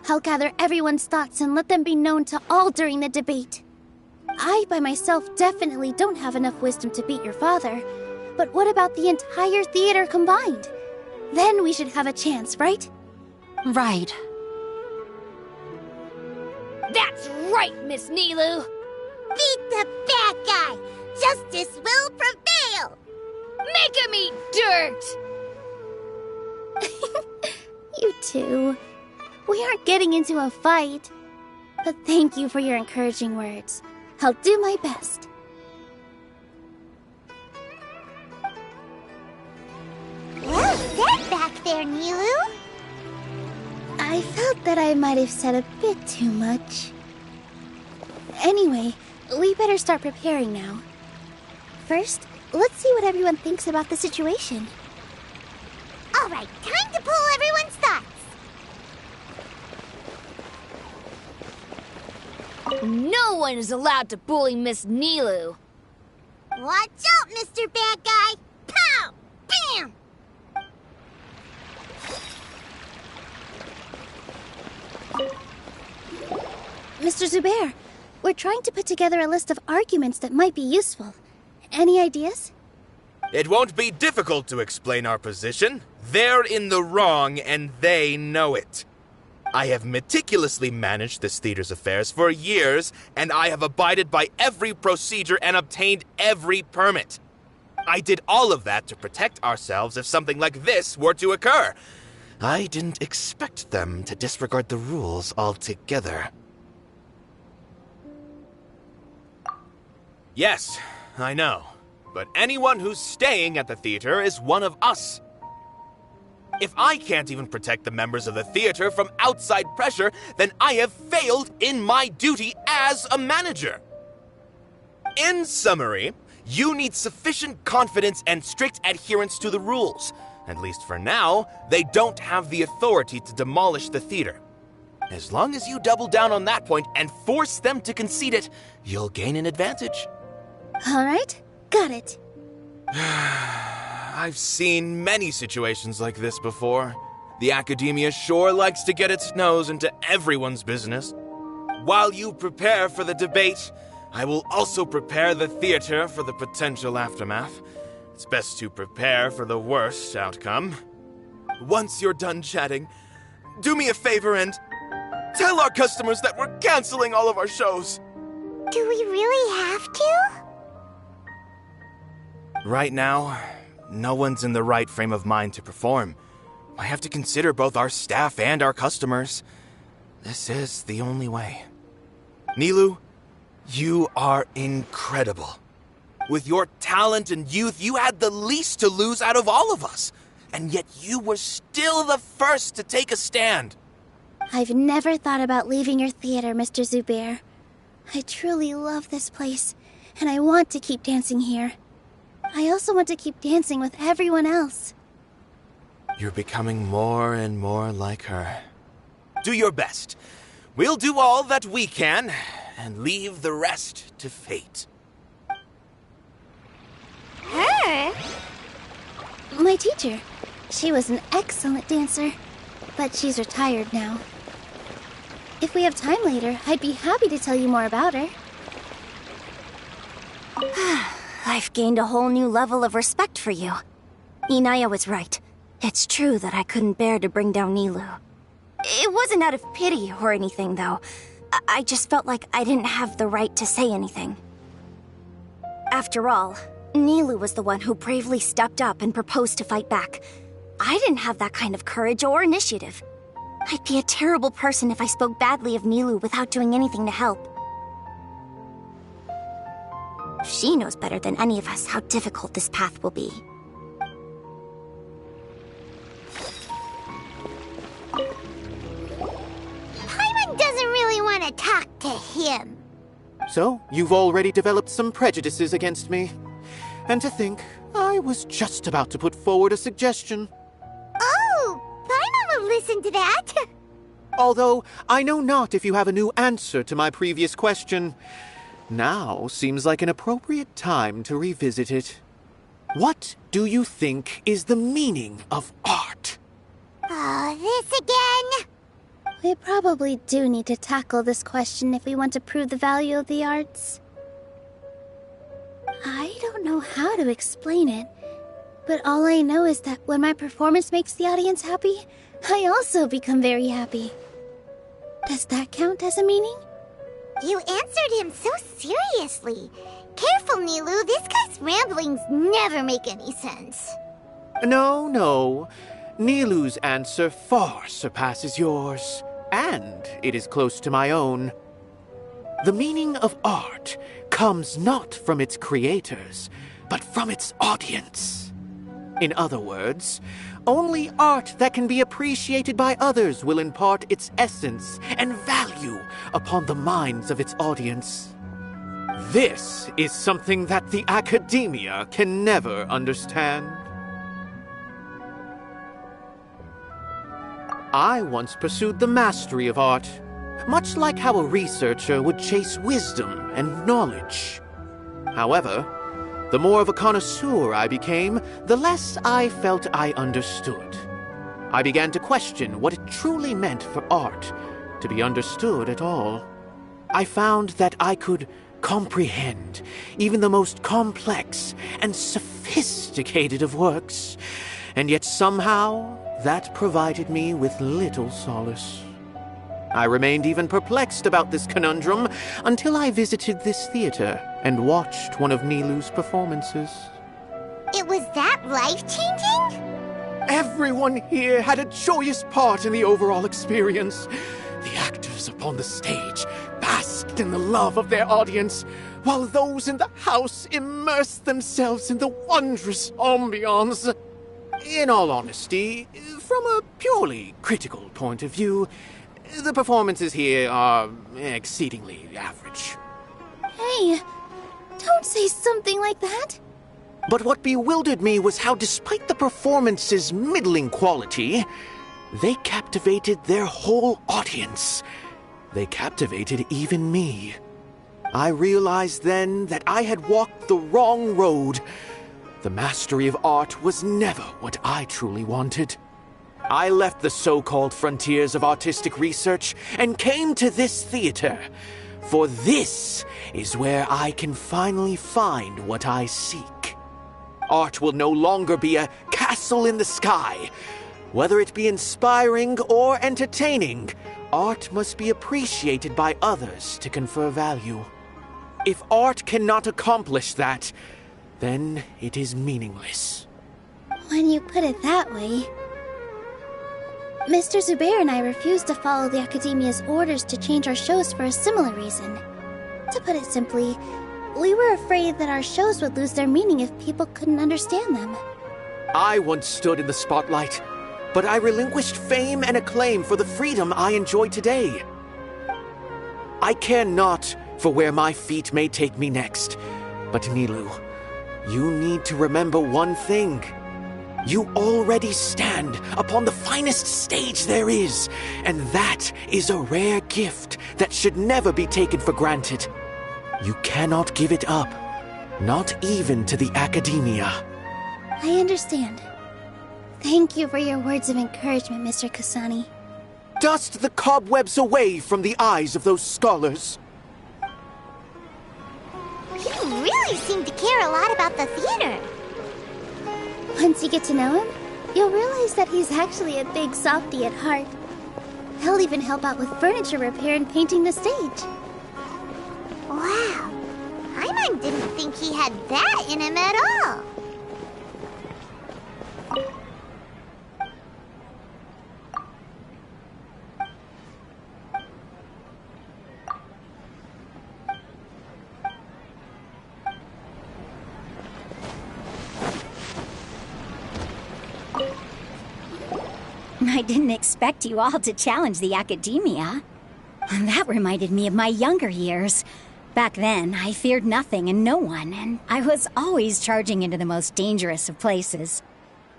[SPEAKER 1] I'll gather everyone's thoughts and let them be known to all during the debate. I, by myself, definitely don't have enough wisdom to beat your father. But what about the entire theater combined? Then we should have a chance, right?
[SPEAKER 10] Right.
[SPEAKER 13] That's right, Miss Nilou!
[SPEAKER 2] Beat the bad guy! Justice will prevail!
[SPEAKER 13] Make him eat dirt!
[SPEAKER 1] You two. We aren't getting into a fight. But thank you for your encouraging words. I'll do my best.
[SPEAKER 2] Well said back there, Nilou.
[SPEAKER 1] I felt that I might have said a bit too much. Anyway, we better start preparing now. First, let's see what everyone thinks about the situation.
[SPEAKER 2] All right, time to pull everyone's thoughts.
[SPEAKER 13] No one is allowed to bully Miss Nilou.
[SPEAKER 2] Watch out, Mr. Bad Guy! Pow! Bam!
[SPEAKER 1] Mr. Zubair, we're trying to put together a list of arguments that might be useful. Any ideas?
[SPEAKER 11] It won't be difficult to explain our position. They're in the wrong, and they know it. I have meticulously managed this theater's affairs for years, and I have abided by every procedure and obtained every permit. I did all of that to protect ourselves if something like this were to occur. I didn't expect them to disregard the rules altogether. Yes, I know. But anyone who's staying at the theater is one of us. If I can't even protect the members of the theater from outside pressure, then I have failed in my duty as a manager. In summary, you need sufficient confidence and strict adherence to the rules. At least for now, they don't have the authority to demolish the theater. As long as you double down on that point and force them to concede it, you'll gain an advantage.
[SPEAKER 1] All right, got it.
[SPEAKER 11] I've seen many situations like this before. The Academia sure likes to get its nose into everyone's business. While you prepare for the debate, I will also prepare the theater for the potential aftermath. It's best to prepare for the worst outcome. Once you're done chatting, do me a favor and tell our customers that we're canceling all of our shows.
[SPEAKER 2] Do we really have to?
[SPEAKER 11] Right now, no one's in the right frame of mind to perform. I have to consider both our staff and our customers. This is the only way. Nilou, you are incredible. With your talent and youth, you had the least to lose out of all of us. And yet you were still the first to take a stand.
[SPEAKER 1] I've never thought about leaving your theater, Mr. Zubair. I truly love this place, And I want to keep dancing here. I also want to keep dancing with everyone else.
[SPEAKER 11] You're becoming more and more like her. Do your best. We'll do all that we can, and leave the rest to fate.
[SPEAKER 2] Her?
[SPEAKER 1] My teacher. She was an excellent dancer, but she's retired now. If we have time later, I'd be happy to tell you more about her.
[SPEAKER 13] I've gained a whole new level of respect for you. Inaya was right. It's true that I couldn't bear to bring down Nilou. It wasn't out of pity or anything, though. I just felt like I didn't have the right to say anything. After all, Nilou was the one who bravely stepped up and proposed to fight back. I didn't have that kind of courage or initiative. I'd be a terrible person if I spoke badly of Nilou without doing anything to help. She knows better than any of us how difficult this path will be.
[SPEAKER 2] Paimon doesn't really want to talk to him.
[SPEAKER 8] So, you've already developed some prejudices against me. And to think, I was just about to put forward a suggestion.
[SPEAKER 2] Oh, Paimon will listen to that.
[SPEAKER 8] Although, I know not if you have a new answer to my previous question. Now seems like an appropriate time to revisit it. What do you think is the meaning of art?
[SPEAKER 2] Oh, this again?
[SPEAKER 1] We probably do need to tackle this question if we want to prove the value of the arts. I don't know how to explain it, but all I know is that when my performance makes the audience happy, I also become very happy. Does that count as a meaning?
[SPEAKER 2] You answered him so seriously. Careful, Nilou. This guy's ramblings never make any sense.
[SPEAKER 8] No. Nilou's answer far surpasses yours, and it is close to my own. The meaning of art comes not from its creators, but from its audience. In other words, only art that can be appreciated by others will impart its essence and value upon the minds of its audience. This is something that the academia can never understand. I once pursued the mastery of art, much like how a researcher would chase wisdom and knowledge. However, the more of a connoisseur I became, the less I felt I understood. I began to question what it truly meant for art to be understood at all. I found that I could comprehend even the most complex and sophisticated of works, and yet somehow that provided me with little solace. I remained even perplexed about this conundrum until I visited this theater and watched one of Nilou's performances.
[SPEAKER 2] It was that life-changing?
[SPEAKER 8] Everyone here had a joyous part in the overall experience. The actors upon the stage basked in the love of their audience, while those in the house immersed themselves in the wondrous ambiance. In all honesty, from a purely critical point of view, the performances here are exceedingly average.
[SPEAKER 1] Hey, don't say something like that.
[SPEAKER 8] But what bewildered me was how, despite the performance's middling quality, they captivated their whole audience. They captivated even me. I realized then that I had walked the wrong road. The mastery of art was never what I truly wanted. I left the so-called frontiers of artistic research and came to this theater, for this is where I can finally find what I seek. Art will no longer be a castle in the sky. Whether it be inspiring or entertaining, art must be appreciated by others to confer value. If art cannot accomplish that, then it is meaningless.
[SPEAKER 1] When you put it that way... Mr. Zubair and I refused to follow the Academia's orders to change our shows for a similar reason. To put it simply, we were afraid that our shows would lose their meaning if people couldn't understand them.
[SPEAKER 8] I once stood in the spotlight, but I relinquished fame and acclaim for the freedom I enjoy today. I care not for where my feet may take me next, But Nilou, you need to remember one thing. You already stand upon the finest stage there is, and that is a rare gift that should never be taken for granted. You cannot give it up, not even to the Academia.
[SPEAKER 1] I understand. Thank you for your words of encouragement, Mr. Kasani.
[SPEAKER 8] Dust the cobwebs away from the eyes of those scholars.
[SPEAKER 2] You really seem to care a lot about the theater.
[SPEAKER 1] Once you get to know him, you'll realize that he's actually a big softie at heart. He'll even help out with furniture repair and painting the stage.
[SPEAKER 2] Wow. Paimon didn't think he had that in him at all.
[SPEAKER 9] I didn't expect you all to challenge the Academia. That reminded me of my younger years. Back then, I feared nothing and no one, and I was always charging into the most dangerous of places.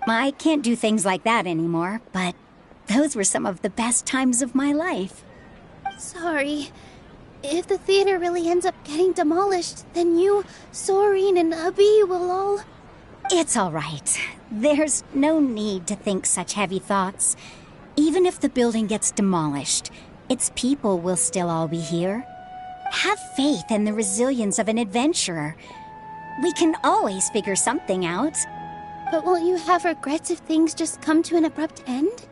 [SPEAKER 9] I can't do things like that anymore, but those were some of the best times of my life.
[SPEAKER 1] Sorry. If the theater really ends up getting demolished, then you, Soren, and Abi will all...
[SPEAKER 9] It's all right. There's no need to think such heavy thoughts. Even if the building gets demolished, its people will still all be here. Have faith in the resilience of an adventurer. We can always figure something out.
[SPEAKER 1] But won't you have regrets if things just come to an abrupt end?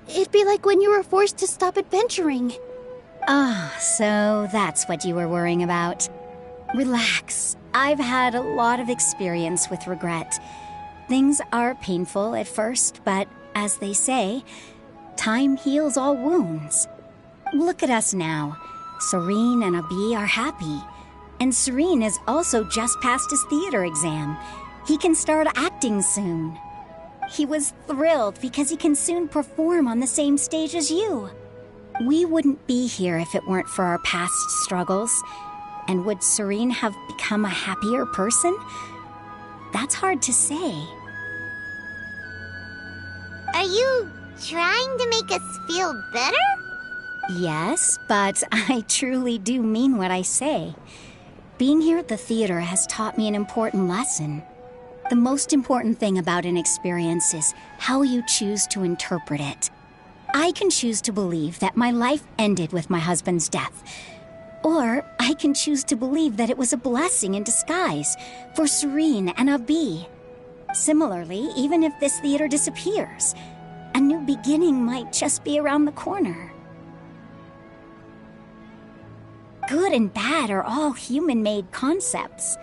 [SPEAKER 1] It'd be like when you were forced to stop adventuring.
[SPEAKER 9] Ah, so that's what you were worrying about. Relax. I've had a lot of experience with regret. Things are painful at first, but as they say, time heals all wounds. Look at us now. Soren and Abi are happy. And Soren has also just passed his theater exam. He can start acting soon. He was thrilled because he can soon perform on the same stage as you. We wouldn't be here if it weren't for our past struggles. And would Soren have become a happier person? That's hard to say.
[SPEAKER 2] Are you trying to make us feel better?
[SPEAKER 9] Yes, but I truly do mean what I say. Being here at the theater has taught me an important lesson. The most important thing about an experience is how you choose to interpret it. I can choose to believe that my life ended with my husband's death. Or I can choose to believe that it was a blessing in disguise for Soren and Abi. Similarly, even if this theater disappears, a new beginning might just be around the corner. Good and bad are all human-made concepts.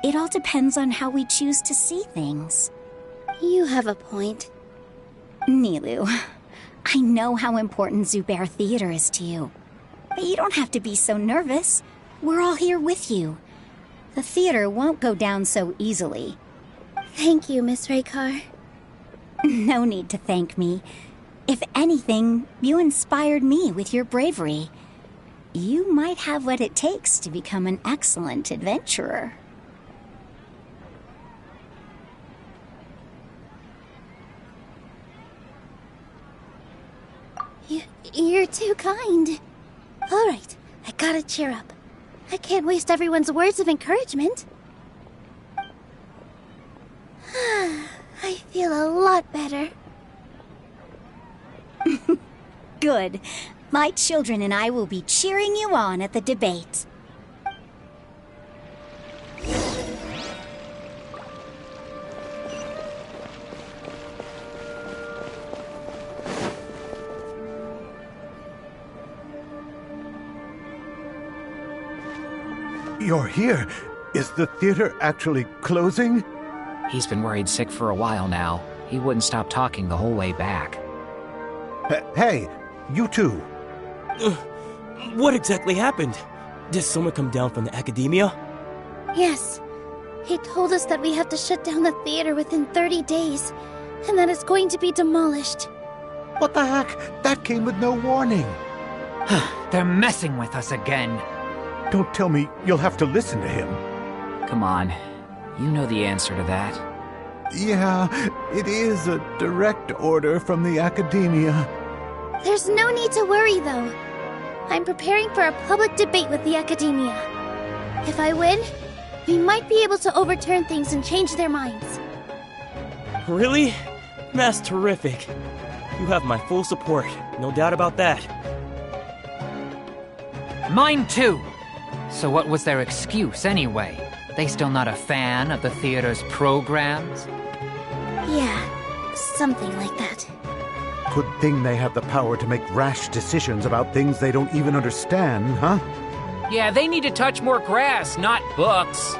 [SPEAKER 9] It all depends on how we choose to see things.
[SPEAKER 1] You have a point.
[SPEAKER 9] Nilou, I know how important Zubair Theater is to you. But you don't have to be so nervous. We're all here with you. The theater won't go down so easily.
[SPEAKER 1] Thank you, Miss Raykar.
[SPEAKER 9] No need to thank me. If anything, you inspired me with your bravery. You might have what it takes to become an excellent adventurer.
[SPEAKER 1] You're too kind. All right, I gotta cheer up. I can't waste everyone's words of encouragement. I feel a lot better.
[SPEAKER 9] Good. My children and I will be cheering you on at the debate.
[SPEAKER 7] You're here. Is the theater actually closing?
[SPEAKER 6] He's been worried sick for a while now. He wouldn't stop talking the whole way back.
[SPEAKER 7] Hey, you two.
[SPEAKER 4] What exactly happened? Did someone come down from the Academia?
[SPEAKER 1] Yes. He told us that we have to shut down the theater within 30 days, and that it's going to be demolished.
[SPEAKER 7] What the heck? That came with no warning.
[SPEAKER 6] They're messing with us again.
[SPEAKER 7] Don't tell me you'll have to listen to him.
[SPEAKER 6] Come on. You know the answer to that.
[SPEAKER 7] Yeah, it is a direct order from the Academia.
[SPEAKER 1] There's no need to worry, though. I'm preparing for a public debate with the Academia. If I win, we might be able to overturn things and change their minds.
[SPEAKER 4] Really? That's terrific. You have my full support, no doubt about that.
[SPEAKER 5] Mine too! So what was their excuse, anyway? They still not a fan of the theater's programs?
[SPEAKER 1] Yeah, something like that.
[SPEAKER 7] Good thing they have the power to make rash decisions about things they don't even understand, huh?
[SPEAKER 6] Yeah, they need to touch more grass, not books.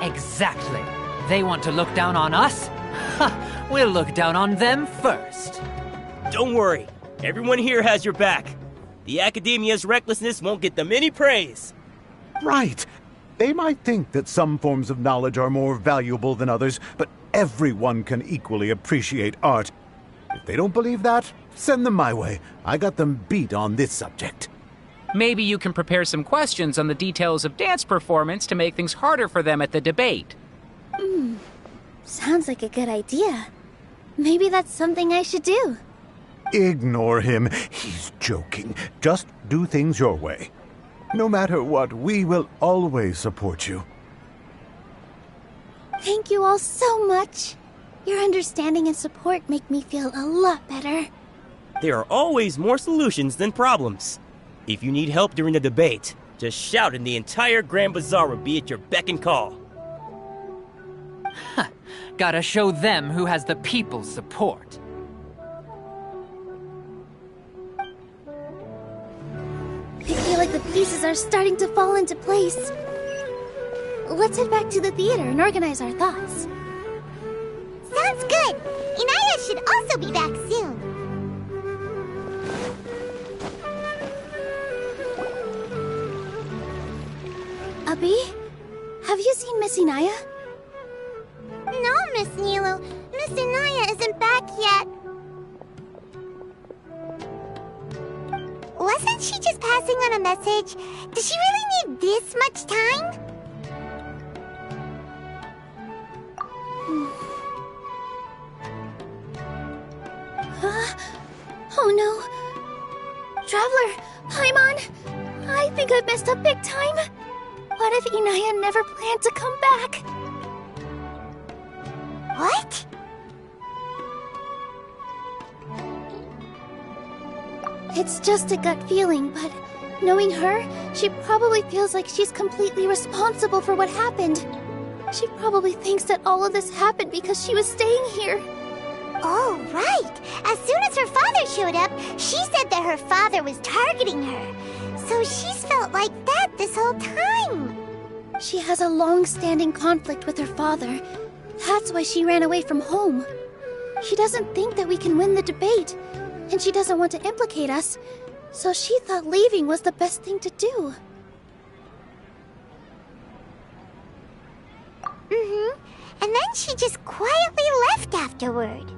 [SPEAKER 5] Exactly. They want to look down on us? Ha! We'll look down on them first.
[SPEAKER 4] Don't worry. Everyone here has your back. The Academia's recklessness won't get them any praise.
[SPEAKER 7] Right. They might think that some forms of knowledge are more valuable than others, but everyone can equally appreciate art. If they don't believe that, send them my way. I got them beat on this subject.
[SPEAKER 6] Maybe you can prepare some questions on the details of dance performance to make things harder for them at the debate.
[SPEAKER 1] Sounds like a good idea. Maybe that's something I should do.
[SPEAKER 7] Ignore him. He's joking. Just do things your way. No matter what, we will always support you.
[SPEAKER 1] Thank you all so much. Your understanding and support make me feel a lot better.
[SPEAKER 4] There are always more solutions than problems. If you need help during the debate, just shout and the entire Grand Bazaar will be at your beck and call.
[SPEAKER 5] Gotta show them who has the people's support.
[SPEAKER 1] I feel like the pieces are starting to fall into place. Let's head back to the theater and organize our thoughts.
[SPEAKER 2] Sounds good. Inaya should also be back soon.
[SPEAKER 1] Abi, have you seen Miss Inaya?
[SPEAKER 2] No, Miss Nilou. Miss Inaya isn't back yet. Wasn't she just passing on a message? Does she really need this much time?
[SPEAKER 1] Oh no. Traveler, Paimon, I think I've messed up big time. What if Inaya never planned to come back?
[SPEAKER 2] What?
[SPEAKER 1] It's just a gut feeling, but knowing her, she probably feels like she's completely responsible for what happened. She probably thinks that all of this happened because she was staying here.
[SPEAKER 2] Oh, right. As soon as her father showed up, she said that her father was targeting her. So she's felt like that this whole time.
[SPEAKER 1] She has a long-standing conflict with her father. That's why she ran away from home. She doesn't think that we can win the debate, and she doesn't want to implicate us, so she thought leaving was the best thing to do.
[SPEAKER 2] And then she just quietly left afterward.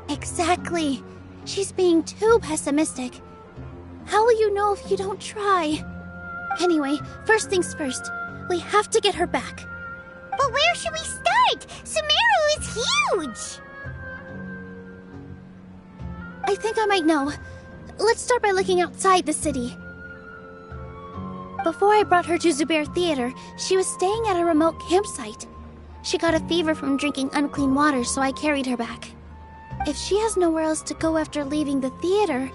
[SPEAKER 1] Exactly. She's being too pessimistic. How will you know if you don't try? Anyway, first things first. We have to get her back.
[SPEAKER 2] But where should we start? Sumeru is huge!
[SPEAKER 1] I think I might know. Let's start by looking outside the city. Before I brought her to Zubair Theater, she was staying at a remote campsite. She got a fever from drinking unclean water, so I carried her back. If she has nowhere else to go after leaving the theater,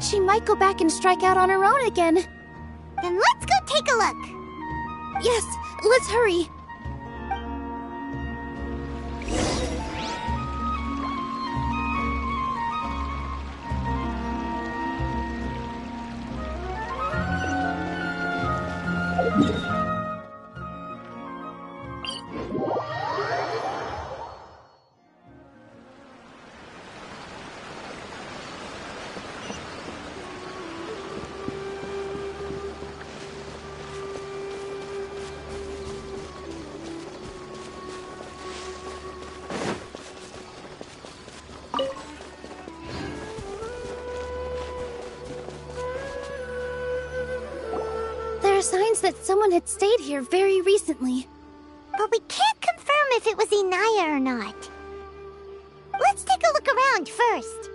[SPEAKER 1] she might go back and strike out on her own again.
[SPEAKER 2] Then let's go take a look.
[SPEAKER 1] Yes, let's hurry. that someone had stayed here very recently.
[SPEAKER 2] But we can't confirm if it was Inaya or not. Let's take a look around first.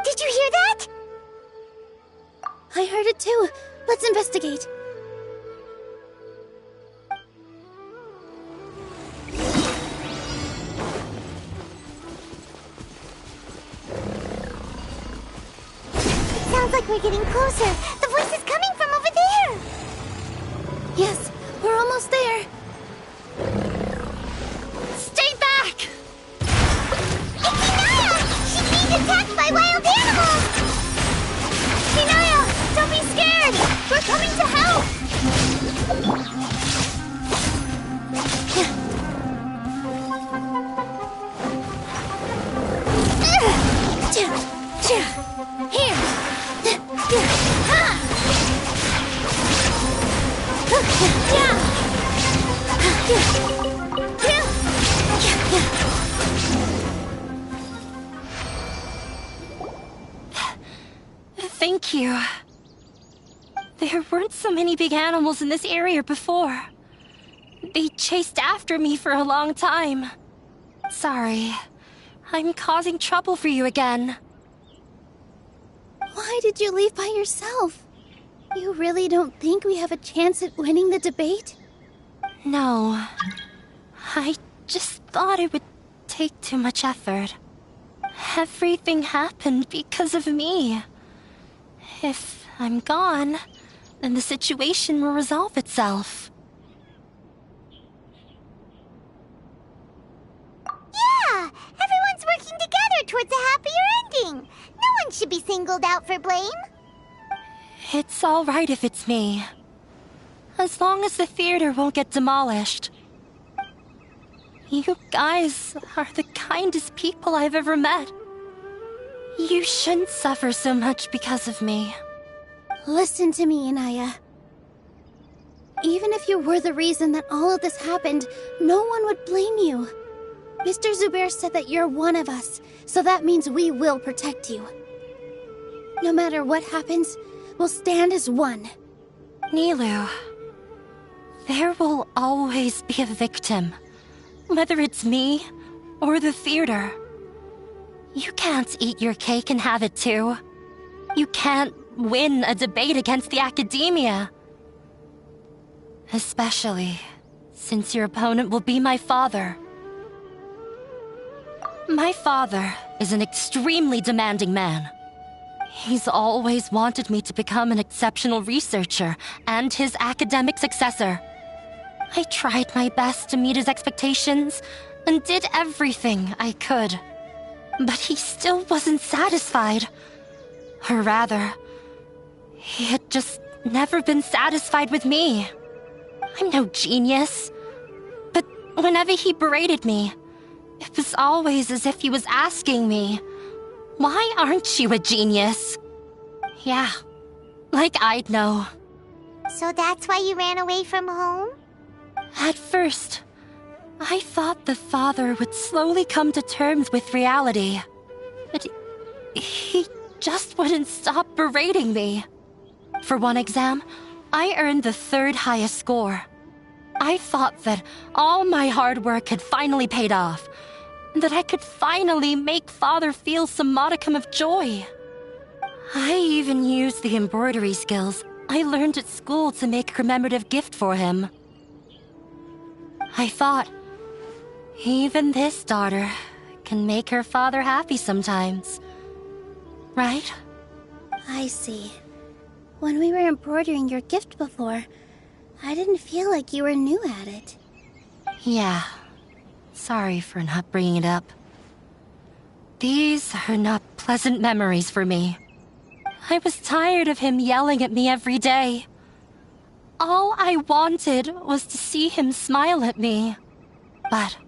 [SPEAKER 2] Did you hear that?
[SPEAKER 1] I heard it too. Let's investigate.
[SPEAKER 2] Sounds like we're getting closer. The voice is coming from over there.
[SPEAKER 1] Yes, we're almost there. Stay back!
[SPEAKER 2] It's Inaya! She's being attacked by wild animals!
[SPEAKER 1] Inaya, don't be scared! We're coming to help! Here!
[SPEAKER 10] Thank you. There weren't so many big animals in this area before. They chased after me for a long time. Sorry. I'm causing trouble for you again.
[SPEAKER 1] Why did you leave by yourself? You really don't think we have a chance at winning the debate?
[SPEAKER 10] No. I just thought it would take too much effort. Everything happened because of me. If I'm gone, then the situation will resolve itself.
[SPEAKER 2] Yeah! Everyone's working together towards a happier ending. No one should be singled out for blame.
[SPEAKER 10] It's all right if it's me. As long as the theater won't get demolished. You guys are the kindest people I've ever met. You shouldn't suffer so much because of me.
[SPEAKER 1] Listen to me, Inaya. Even if you were the reason that all of this happened, no one would blame you. Mr. Zubair said that you're one of us, so that means we will protect you. No matter what happens, we'll stand as one.
[SPEAKER 10] Nilou, there will always be a victim. Whether it's me or the theater. You can't eat your cake and have it too. You can't win a debate against the academia. Especially since your opponent will be my father. My father is an extremely demanding man. He's always wanted me to become an exceptional researcher and his academic successor. I tried my best to meet his expectations and did everything I could. But he still wasn't satisfied. Or rather, he had just never been satisfied with me. I'm no genius. But whenever he berated me, it was always as if he was asking me, "Why aren't you a genius?" Yeah, like I'd know.
[SPEAKER 2] So that's why you ran away from home?
[SPEAKER 10] At first, I thought the father would slowly come to terms with reality. But he just wouldn't stop berating me. For one exam, I earned the 3rd highest score. I thought that all my hard work had finally paid off, and that I could finally make father feel some modicum of joy. I even used the embroidery skills I learned at school to make a commemorative gift for him. I thought, even this daughter can make her father happy sometimes. Right?
[SPEAKER 1] I see. When we were embroidering your gift before, I didn't feel like you were new at it.
[SPEAKER 10] Yeah. Sorry for not bringing it up. These are not pleasant memories for me. I was tired of him yelling at me every day. All I wanted was to see him smile at me. But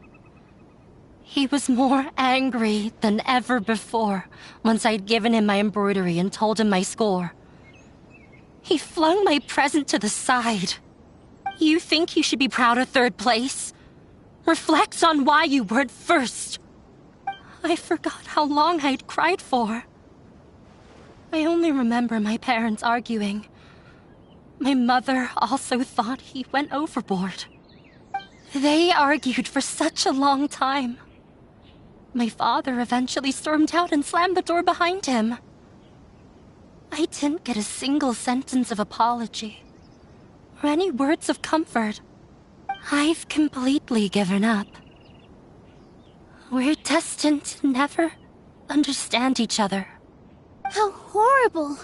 [SPEAKER 10] he was more angry than ever before once I'd given him my embroidery and told him my score. He flung my present to the side. You think you should be proud of 3rd place? Reflect on why you weren't first. I forgot how long I'd cried for.
[SPEAKER 15] I only remember my parents arguing. My mother also thought he went overboard. They argued for such a long time. My father eventually stormed out and slammed the door behind him. I didn't get a single sentence of apology or any words of comfort. I've completely given up. We're destined to never understand each other.
[SPEAKER 1] How horrible!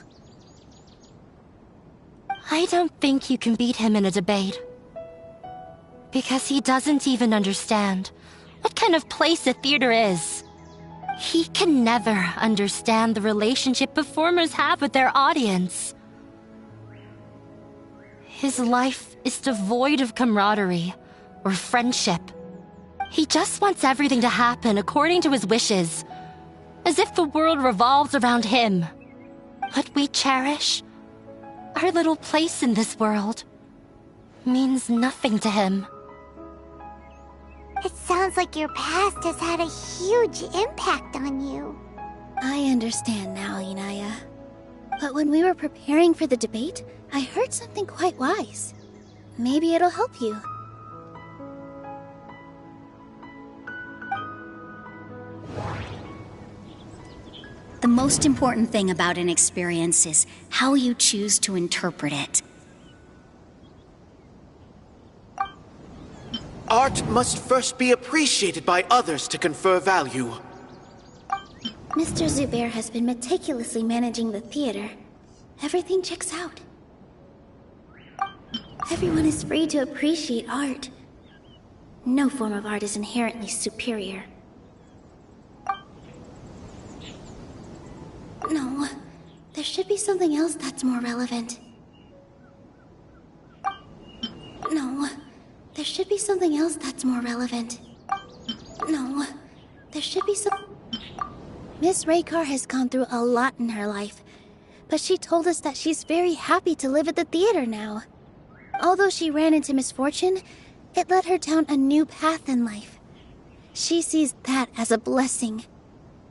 [SPEAKER 15] I don't think you can beat him in a debate. Because he doesn't even understand what kind of place a theater is. He can never understand the relationship performers have with their audience. His life is devoid of camaraderie or friendship. He just wants everything to happen according to his wishes, as if the world revolves around him. What we cherish, our little place in this world, means nothing to him.
[SPEAKER 2] It sounds like your past has had a huge impact on you.
[SPEAKER 1] I understand now, Inaya. But when we were preparing for the debate, I heard something quite wise. Maybe it'll help you.
[SPEAKER 9] The most important thing about an experience is how you choose to interpret it.
[SPEAKER 8] Art must first be appreciated by others to confer value.
[SPEAKER 1] Mr. Zubair has been meticulously managing the theater. Everything checks out. Everyone is free to appreciate art. No form of art is inherently superior. No, there should be something else that's more relevant. No, there should be something else that's more relevant. No, there should be some... Miss Raykar has gone through a lot in her life, but she told us that she's very happy to live at the theater now. Although she ran into misfortune, it led her down a new path in life. She sees that as a blessing.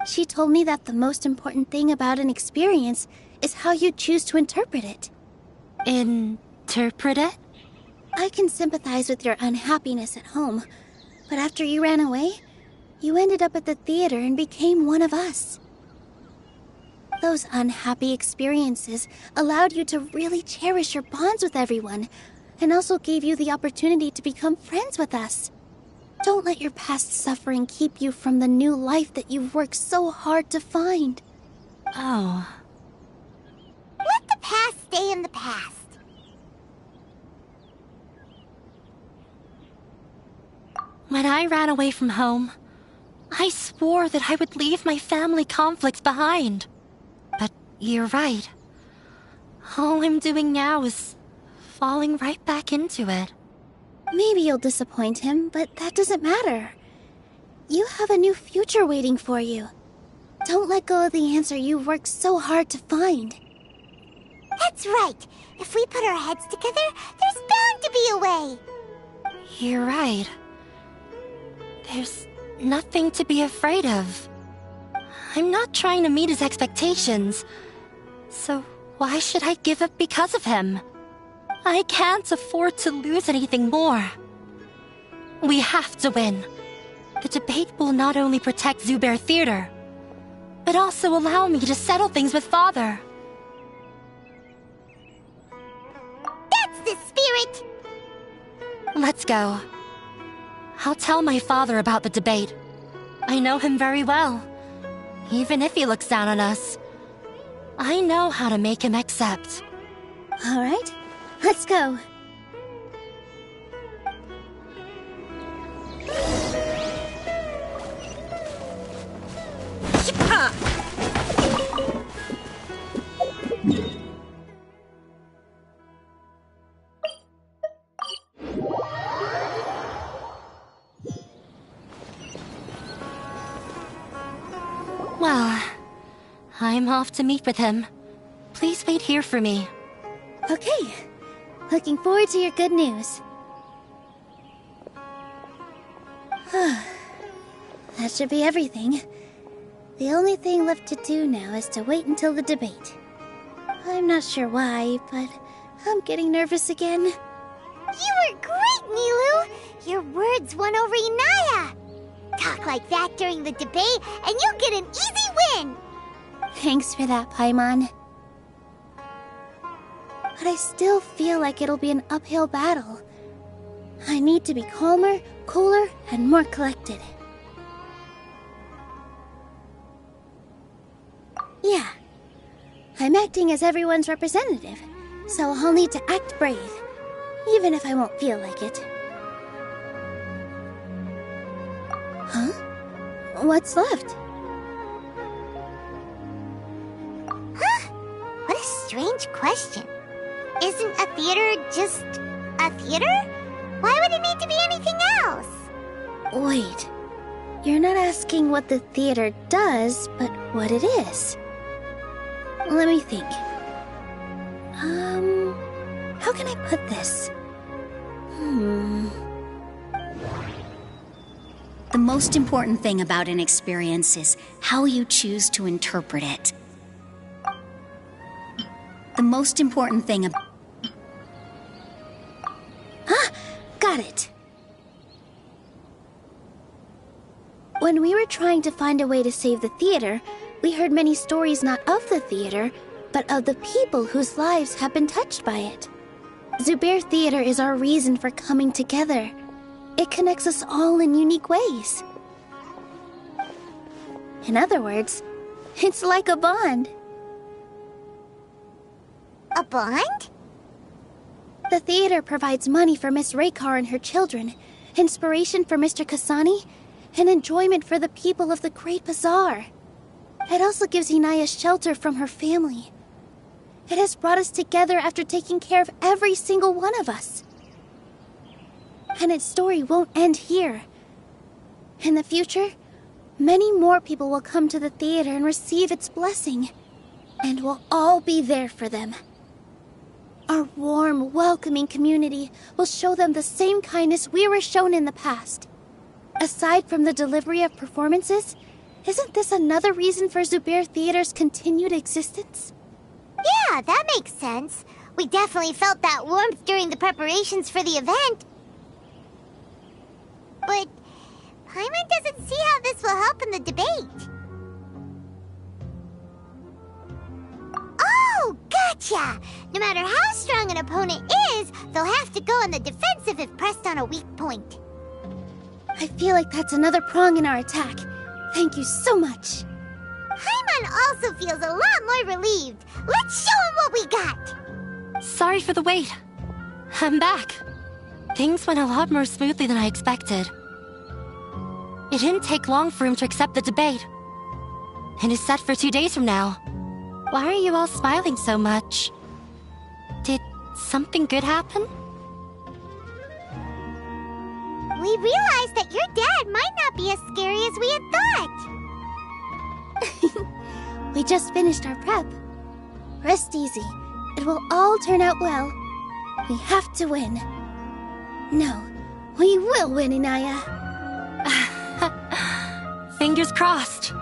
[SPEAKER 1] She told me that the most important thing about an experience is how you choose to interpret it.
[SPEAKER 15] Interpret it?
[SPEAKER 1] I can sympathize with your unhappiness at home, but after you ran away, you ended up at the theater and became one of us. Those unhappy experiences allowed you to really cherish your bonds with everyone, and also gave you the opportunity to become friends with us. Don't let your past suffering keep you from the new life that you've worked so hard to find.
[SPEAKER 15] Oh.
[SPEAKER 2] Let the past stay in the past.
[SPEAKER 15] When I ran away from home, I swore that I would leave my family conflicts behind. But you're right. All I'm doing now is falling right back into it.
[SPEAKER 1] Maybe you'll disappoint him, but that doesn't matter. You have a new future waiting for you. Don't let go of the answer you worked so hard to find.
[SPEAKER 2] That's right. If we put our heads together, there's bound to be a way.
[SPEAKER 15] You're right. There's nothing to be afraid of. I'm not trying to meet his expectations. So why should I give up because of him? I can't afford to lose anything more. We have to win. The debate will not only protect Zubair Theater, but also allow me to settle things with Father.
[SPEAKER 2] That's the spirit!
[SPEAKER 15] Let's go. I'll tell my father about the debate. I know him very well. Even if he looks down on us, I know how to make him accept.
[SPEAKER 1] All right, let's go.
[SPEAKER 15] Well, I'm off to meet with him. Please wait here for me.
[SPEAKER 1] Okay. Looking forward to your good news. That should be everything. The only thing left to do now is to wait until the debate. I'm not sure why, but I'm getting nervous again.
[SPEAKER 2] You were great, Nilou! Your words won over Inaya! Talk like that during the debate, and you'll get an easy win!
[SPEAKER 1] Thanks for that, Paimon. But I still feel like it'll be an uphill battle. I need to be calmer, cooler, and more collected. Yeah. I'm acting as everyone's representative, so I'll need to act brave, even if I won't feel like it. Huh? What's left?
[SPEAKER 2] Huh? What a strange question. Isn't a theater just a theater? Why would it need to be anything else?
[SPEAKER 1] Wait. You're not asking what the theater does, but what it is. Let me think. How can I put this?
[SPEAKER 9] The most important thing about an experience is how you choose to interpret it. The most important thing
[SPEAKER 1] Got it. When we were trying to find a way to save the theater, we heard many stories not of the theater, but of the people whose lives have been touched by it. Zubair Theater is our reason for coming together. It connects us all in unique ways. In other words, it's like a bond.
[SPEAKER 2] A bond?
[SPEAKER 1] The theater provides money for Miss Raykar and her children, inspiration for Mr. Kasani, and enjoyment for the people of the Great Bazaar. It also gives Inaya shelter from her family. It has brought us together after taking care of every single one of us. And its story won't end here. In the future, many more people will come to the theater and receive its blessing, and we'll all be there for them. Our warm, welcoming community will show them the same kindness we were shown in the past. Aside from the delivery of performances, isn't this another reason for Zubair Theater's continued existence?
[SPEAKER 2] Yeah, that makes sense. We definitely felt that warmth during the preparations for the event. But Paimon doesn't see how this will help in the debate. Oh, gotcha! No matter how strong an opponent is, they'll have to go on the defensive if pressed on a weak point.
[SPEAKER 1] I feel like that's another prong in our attack. Thank you so much.
[SPEAKER 2] Paimon also feels a lot more relieved. Let's show him what we got!
[SPEAKER 15] Sorry for the wait. I'm back. Things went a lot more smoothly than I expected. It didn't take long for him to accept the debate. And it's set for 2 days from now. Why are you all smiling so much? Did something good happen?
[SPEAKER 2] We realized that your dad might not be as scary as we had thought.
[SPEAKER 1] We just finished our prep. Rest easy. It will all turn out well. We have to win. No, we will win, Inaya.
[SPEAKER 15] Fingers crossed.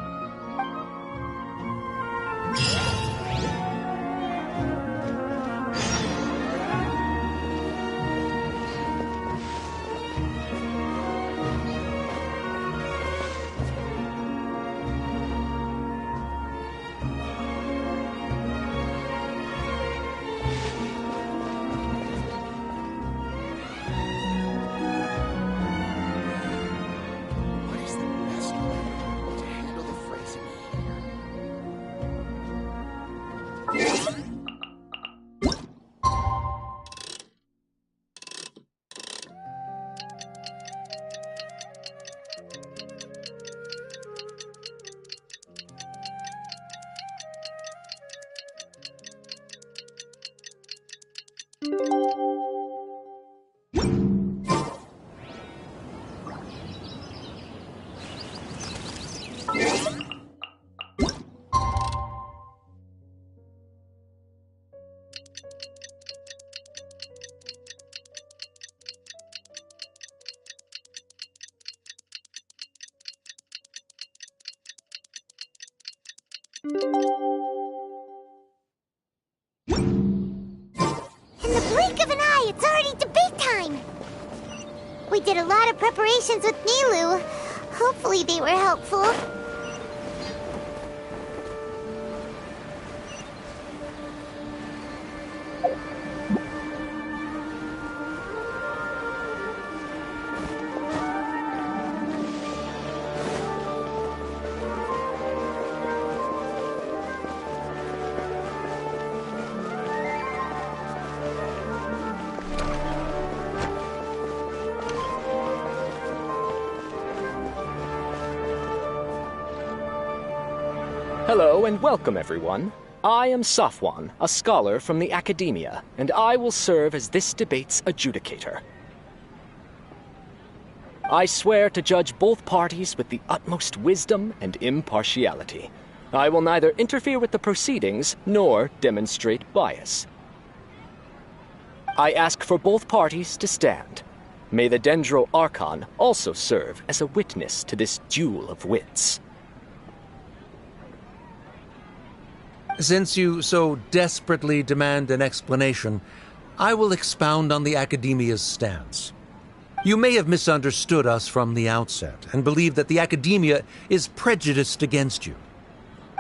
[SPEAKER 2] the blink of an eye, it's already debate time! We did a lot of preparations with Nilou. Hopefully they were helpful.
[SPEAKER 16] Hello and welcome, everyone. I am Safwan, a scholar from the Academia, and I will serve as this debate's adjudicator. I swear to judge both parties with the utmost wisdom and impartiality. I will neither interfere with the proceedings nor demonstrate bias. I ask for both parties to stand. May the Dendro Archon also serve as a witness to this duel of wits.
[SPEAKER 12] Since you so desperately demand an explanation, I will expound on the Academia's stance. You may have misunderstood us from the outset and believe that the Academia is prejudiced against you.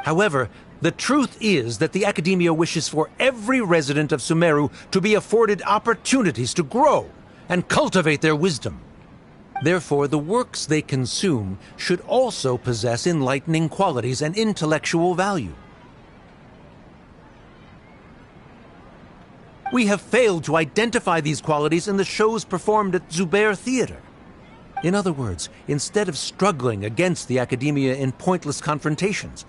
[SPEAKER 12] However, the truth is that the Academia wishes for every resident of Sumeru to be afforded opportunities to grow and cultivate their wisdom. Therefore, the works they consume should also possess enlightening qualities and intellectual value. We have failed to identify these qualities in the shows performed at Zubair Theater. In other words, instead of struggling against the Academia in pointless confrontations,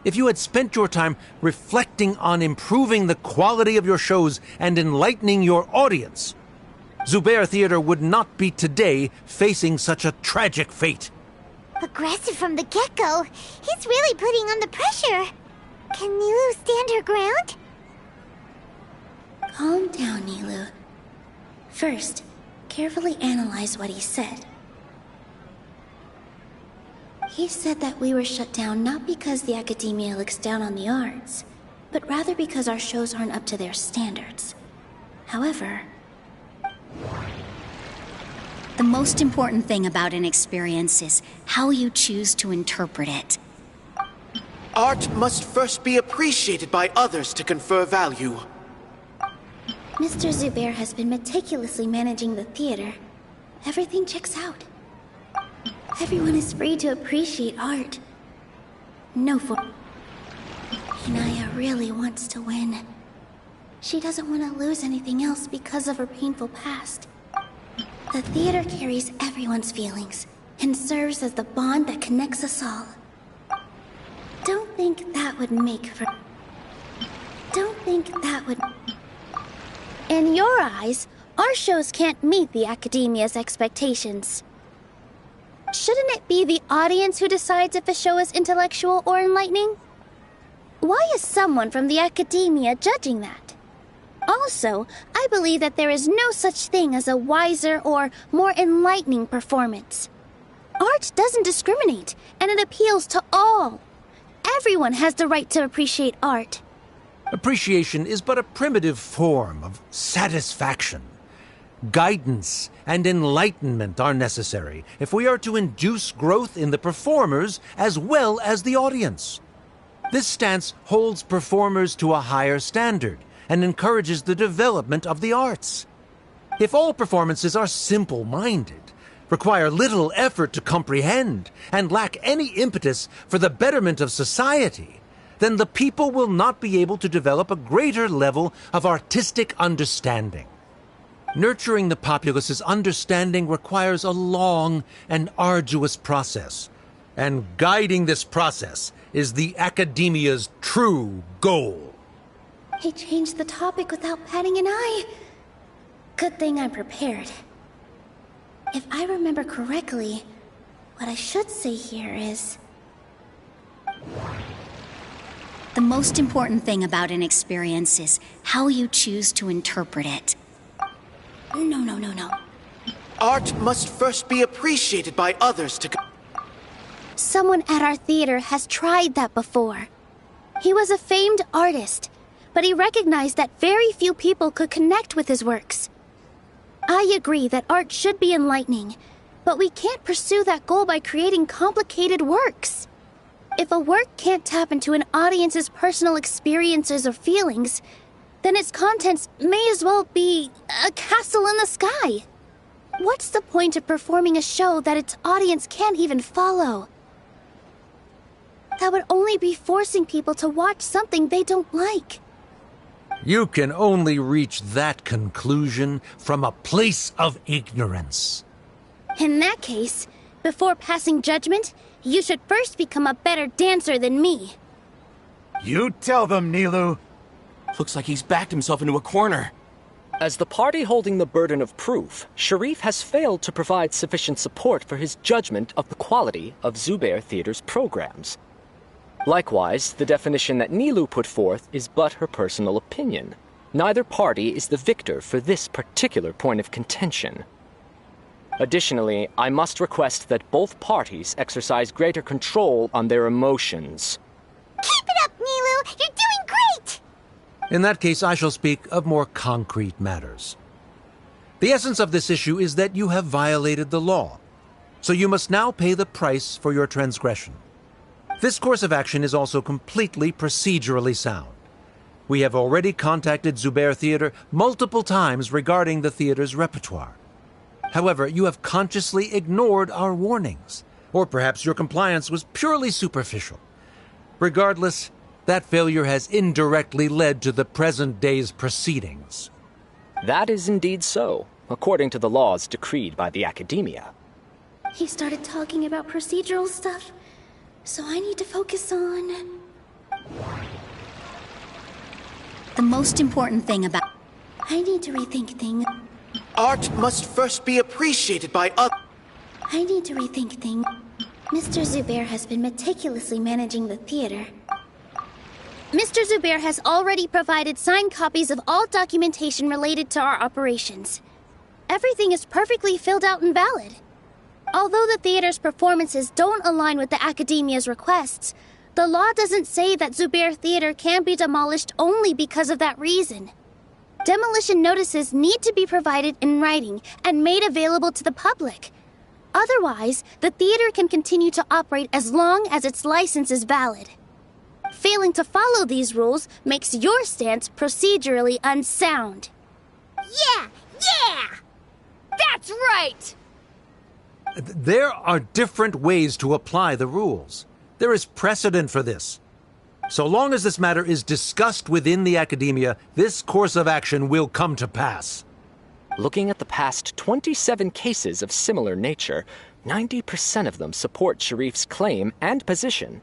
[SPEAKER 12] if you had spent your time reflecting on improving the quality of your shows and enlightening your audience, Zubair Theater would not be today facing such a tragic fate.
[SPEAKER 2] Aggressive from the get-go, he's really putting on the pressure. Can Nilou stand her ground?
[SPEAKER 1] Calm down, Nilou. First, carefully analyze what he said. He said that we were shut down not because the Academia looks down on the arts, but rather because our shows aren't up to their standards. However,
[SPEAKER 9] the most important thing about an experience is how you choose to interpret it.
[SPEAKER 8] Art must first be appreciated by others to confer value.
[SPEAKER 1] Mr. Zubair has been meticulously managing the theater. Everything checks out. Everyone is free to appreciate art. No for... Inaya really wants to win. She doesn't want to lose anything else because of her painful past. The theater carries everyone's feelings and serves as the bond that connects us all. Don't think that would make for... Don't think that would... In your eyes, our shows can't meet the Academia's expectations. Shouldn't it be the audience who decides if a show is intellectual or enlightening? Why is someone from the Academia judging that? Also, I believe that there is no such thing as a wiser or more enlightening performance. Art doesn't discriminate, and it appeals to all. Everyone has the right to appreciate art.
[SPEAKER 12] Appreciation is but a primitive form of satisfaction. Guidance and enlightenment are necessary if we are to induce growth in the performers as well as the audience. This stance holds performers to a higher standard and encourages the development of the arts. If all performances are simple-minded, require little effort to comprehend, and lack any impetus for the betterment of society, then the people will not be able to develop a greater level of artistic understanding. Nurturing the populace's understanding requires a long and arduous process, and guiding this process is the Academia's true goal.
[SPEAKER 1] He changed the topic without batting an eye. Good thing I'm prepared. If I remember correctly, what I should say here is...
[SPEAKER 9] The most important thing about an experience is how you choose to interpret it.
[SPEAKER 1] No.
[SPEAKER 8] Art must first be appreciated by others to...
[SPEAKER 1] Someone at our theater has tried that before. He was a famed artist, but he recognized that very few people could connect with his works. I agree that art should be enlightening, but we can't pursue that goal by creating complicated works. If a work can't tap into an audience's personal experiences or feelings, then its contents may as well be a castle in the sky. What's the point of performing a show that its audience can't even follow? That would only be forcing people to watch something they don't like.
[SPEAKER 12] You can only reach that conclusion from a place of ignorance.
[SPEAKER 1] In that case, before passing judgment, you should first become a better dancer than me.
[SPEAKER 17] You tell them, Nilou.
[SPEAKER 14] Looks like he's backed himself into a corner.
[SPEAKER 16] As the party holding the burden of proof, Sharif has failed to provide sufficient support for his judgment of the quality of Zubair Theater's programs. Likewise, the definition that Nilou put forth is but her personal opinion. Neither party is the victor for this particular point of contention. Additionally, I must request that both parties exercise greater control on their emotions.
[SPEAKER 2] Keep it up, Nilou! You're doing great!
[SPEAKER 12] In that case, I shall speak of more concrete matters. The essence of this issue is that you have violated the law, so you must now pay the price for your transgression. This course of action is also completely procedurally sound. We have already contacted Zubair Theater multiple times regarding the theater's repertoire. However, you have consciously ignored our warnings, or perhaps your compliance was purely superficial. Regardless, that failure has indirectly led to the present day's proceedings.
[SPEAKER 16] That is indeed so, according to the laws decreed by the Academia.
[SPEAKER 1] He started talking about procedural stuff, so I need to focus on...
[SPEAKER 9] The most important thing about...
[SPEAKER 1] I need to rethink things.
[SPEAKER 8] Art must first be appreciated by others.
[SPEAKER 1] I need to rethink things. Mr. Zubair has been meticulously managing the theater. Mr. Zubair has already provided signed copies of all documentation related to our operations. Everything is perfectly filled out and valid. Although the theater's performances don't align with the Academia's requests, the law doesn't say that Zubair Theater can be demolished only because of that reason. Demolition notices need to be provided in writing and made available to the public. Otherwise, the theater can continue to operate as long as its license is valid. Failing to follow these rules makes your stance procedurally unsound.
[SPEAKER 2] Yeah!
[SPEAKER 3] That's right!
[SPEAKER 12] There are different ways to apply the rules. There is precedent for this. So long as this matter is discussed within the Academia, this course of action will come to pass.
[SPEAKER 16] Looking at the past 27 cases of similar nature, 90% of them support Sharif's claim and position.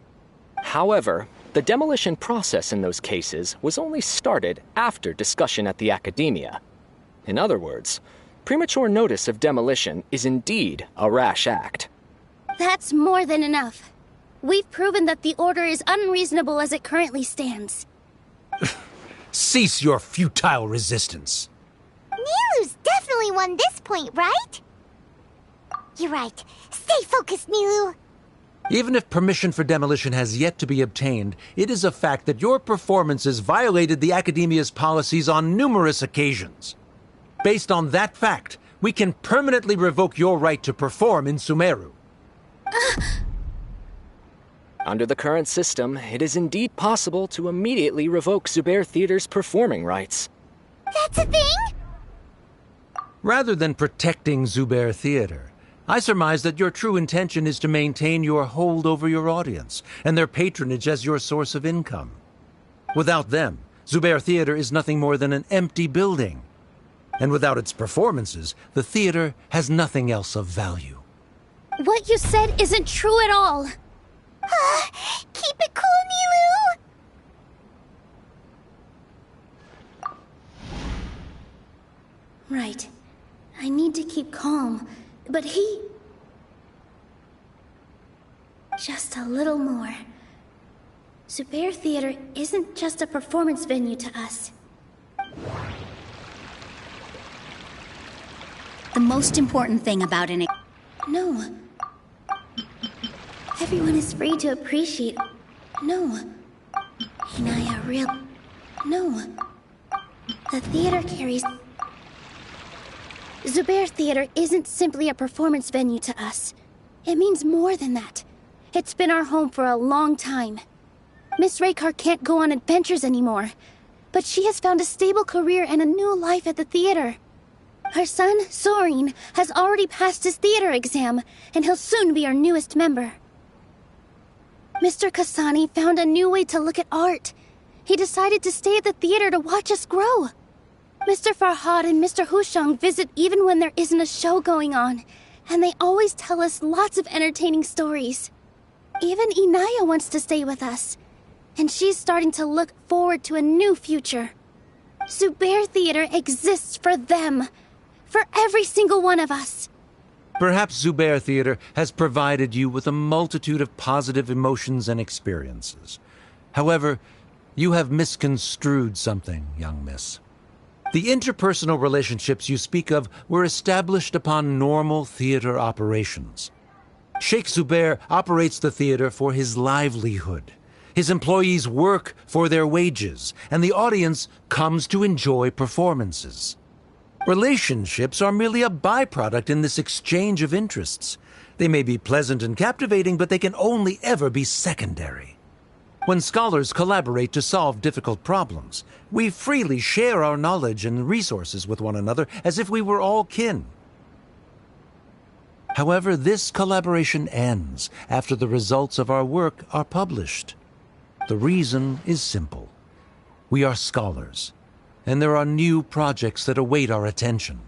[SPEAKER 16] However, the demolition process in those cases was only started after discussion at the Academia. In other words, premature notice of demolition is indeed a rash act.
[SPEAKER 1] That's more than enough. We've proven that the order is unreasonable as it currently stands.
[SPEAKER 12] Cease your futile resistance.
[SPEAKER 2] Nilou's definitely won this point, right? You're right. Stay focused, Nilou.
[SPEAKER 12] Even if permission for demolition has yet to be obtained, it is a fact that your performances violated the Academia's policies on numerous occasions. Based on that fact, we can permanently revoke your right to perform in Sumeru.
[SPEAKER 16] Under the current system, it is indeed possible to immediately revoke Zubair Theater's performing rights.
[SPEAKER 2] That's a thing?
[SPEAKER 12] Rather than protecting Zubair Theater, I surmise that your true intention is to maintain your hold over your audience and their patronage as your source of income. Without them, Zubair Theater is nothing more than an empty building. And without its performances, the theater has nothing else of value.
[SPEAKER 1] What you said isn't true at all.
[SPEAKER 2] Keep it cool, Nilou!
[SPEAKER 1] Right. I need to keep calm, but he... Just a little more. Zubair Theater isn't just a performance venue to us.
[SPEAKER 9] The most important thing about an...
[SPEAKER 1] No. Everyone is free to appreciate... No. Inaya, real... No. The theater carries... Zubair Theater isn't simply a performance venue to us. It means more than that. It's been our home for a long time. Miss Raykar can't go on adventures anymore, but she has found a stable career and a new life at the theater. Her son, Soren, has already passed his theater exam, and he'll soon be our newest member. Mr. Kasani found a new way to look at art. He decided to stay at the theater to watch us grow. Mr. Farhad and Mr. Hushang visit even when there isn't a show going on, and they always tell us lots of entertaining stories. Even Inaya wants to stay with us, and she's starting to look forward to a new future. Zubair Theater exists for them, for every single one of us.
[SPEAKER 12] Perhaps Zubair Theater has provided you with a multitude of positive emotions and experiences. However, you have misconstrued something, young miss. The interpersonal relationships you speak of were established upon normal theater operations. Sheikh Zubair operates the theater for his livelihood. His employees work for their wages, and the audience comes to enjoy performances. Relationships are merely a byproduct in this exchange of interests. They may be pleasant and captivating, but they can only ever be secondary. When scholars collaborate to solve difficult problems, we freely share our knowledge and resources with one another as if we were all kin. However, this collaboration ends after the results of our work are published. The reason is simple. We are scholars, and there are new projects that await our attention.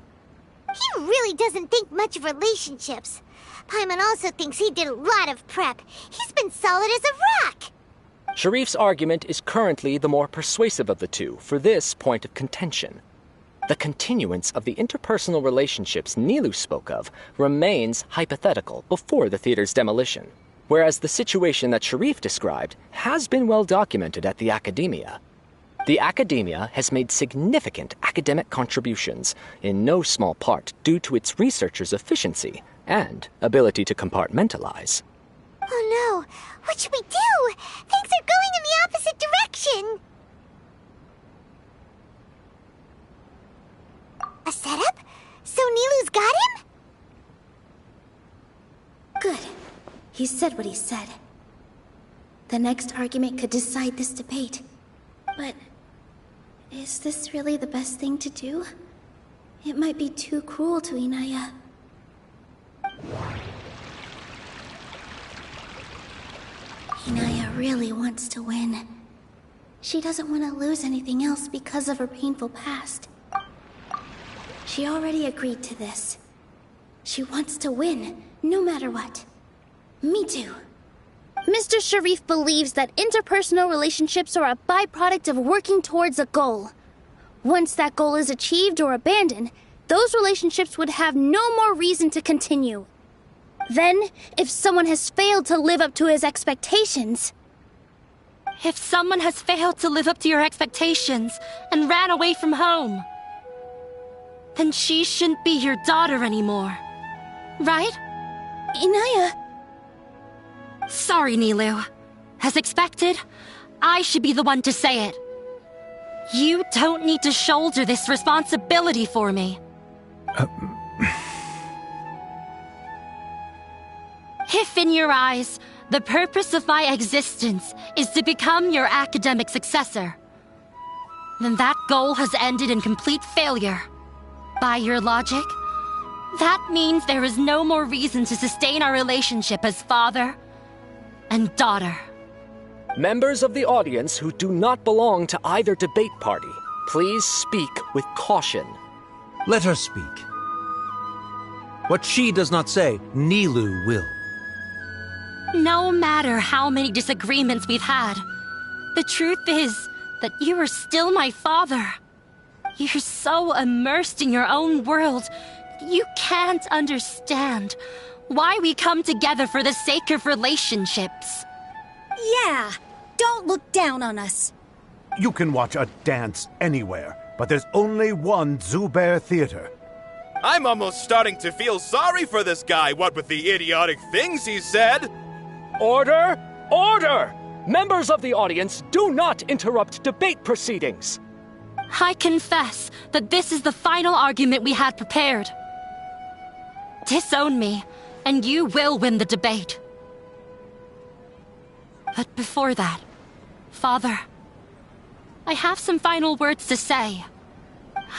[SPEAKER 2] He really doesn't think much of relationships. Paimon also thinks he did a lot of prep. He's been solid as a rock.
[SPEAKER 16] Sharif's argument is currently the more persuasive of the two for this point of contention. The continuance of the interpersonal relationships nilou spoke of remains hypothetical before the theater's demolition, whereas the situation that Sharif described has been well documented at the Academia. The Academia has made significant academic contributions, in no small part due to its researchers' efficiency and ability to compartmentalize.
[SPEAKER 2] Oh no! What should we do? Things are going in the opposite direction! A setup? So Nilou's got him?
[SPEAKER 1] Good. He said what he said. The next argument could decide this debate. But... is this really the best thing to do? It might be too cruel to Inaya. Inaya really wants to win. She doesn't want to lose anything else because of her painful past. She already agreed to this. She wants to win, no matter what. Me too. Mr. Sharif believes that interpersonal relationships are a byproduct of working towards a goal. Once that goal is achieved or abandoned, those relationships would have no more reason to continue. Then, if someone has failed to live up to his expectations...
[SPEAKER 15] If someone has failed to live up to your expectations and ran away from home, then she shouldn't be your daughter anymore. Right?
[SPEAKER 1] Inaya...
[SPEAKER 15] Sorry, Nilou. As expected, I should be the one to say it. You don't need to shoulder this responsibility for me. If in your eyes, the purpose of my existence is to become your academic successor, then that goal has ended in complete failure. By your logic, that means there is no more reason to sustain our relationship as father and daughter.
[SPEAKER 16] Members of the audience who do not belong to either debate party, please speak with caution.
[SPEAKER 12] Let her speak. What she does not say, Nilou will.
[SPEAKER 15] No matter how many disagreements we've had, the truth is that you are still my father. You're so immersed in your own world, you can't understand why we come together for the sake of relationships.
[SPEAKER 9] Yeah, don't look down on us.
[SPEAKER 7] You can watch a dance anywhere, but there's only one Zubair Theater.
[SPEAKER 11] I'm almost starting to feel sorry for this guy, what with the idiotic things he said.
[SPEAKER 16] Order! Order! Members of the audience, do not interrupt debate proceedings.
[SPEAKER 15] I confess that this is the final argument we had prepared. Disown me, and you will win the debate. But before that, Father, I have some final words to say.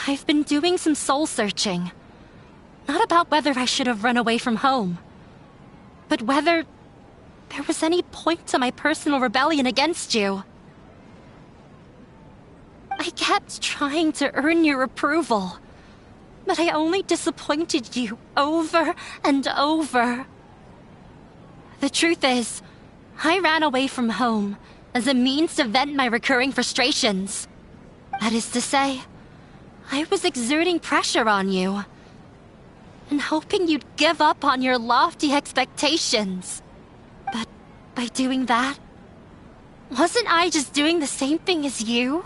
[SPEAKER 15] I've been doing some soul-searching. Not about whether I should have run away from home, but whether there was any point to my personal rebellion against you. I kept trying to earn your approval, but I only disappointed you over and over. The truth is, I ran away from home as a means to vent my recurring frustrations. That is to say, I was exerting pressure on you, and hoping you'd give up on your lofty expectations. But by doing that, wasn't I just doing the same thing as you?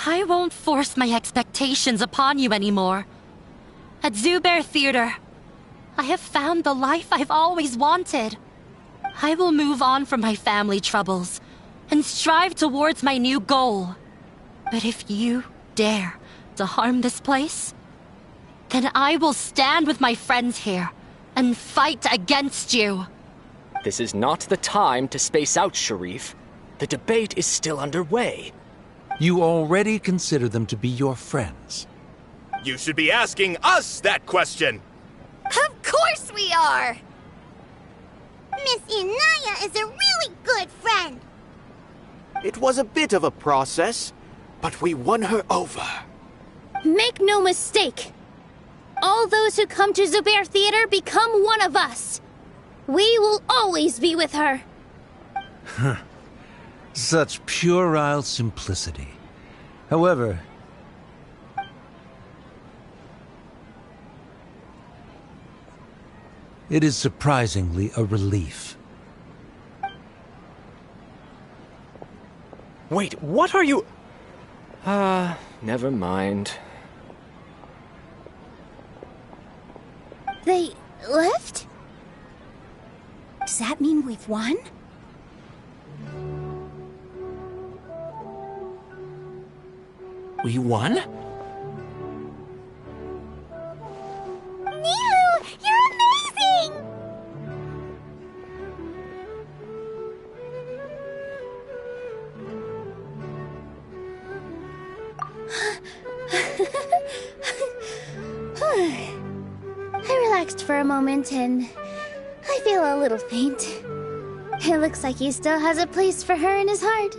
[SPEAKER 15] I won't force my expectations upon you anymore. At Zubair Theater, I have found the life I've always wanted. I will move on from my family troubles and strive towards my new goal. But if you dare to harm this place, then I will stand with my friends here and fight against you.
[SPEAKER 16] This is not the time to space out, Sharif. The debate is still underway.
[SPEAKER 12] You already consider them to be your friends.
[SPEAKER 11] You should be asking us that question!
[SPEAKER 2] Of course we are! Miss Inaya is a really good friend.
[SPEAKER 8] It was a bit of a process, but we won her over.
[SPEAKER 1] Make no mistake. All those who come to Zubair Theater become one of us. We will always be with her.
[SPEAKER 12] Such puerile simplicity. However, it is surprisingly a relief.
[SPEAKER 16] Wait, what are you... never mind.
[SPEAKER 1] They left?
[SPEAKER 9] Does that mean we've won?
[SPEAKER 14] We won?
[SPEAKER 2] Nilou, you're amazing!
[SPEAKER 1] I relaxed for a moment and I feel a little faint. It looks like he still has a place for her in his heart.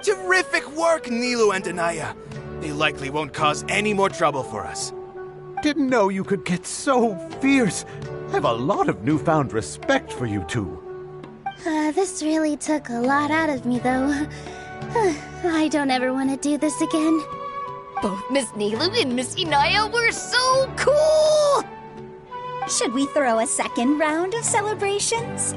[SPEAKER 11] Terrific work, Nilou and Anaya. They likely won't cause any more trouble for us.
[SPEAKER 7] Didn't know you could get so fierce. I have a lot of newfound respect for you two.
[SPEAKER 1] This really took a lot out of me, though. I don't ever want to do this again.
[SPEAKER 13] Both Miss Nilou and Miss Inaya were so cool!
[SPEAKER 9] Should we throw a second round of celebrations?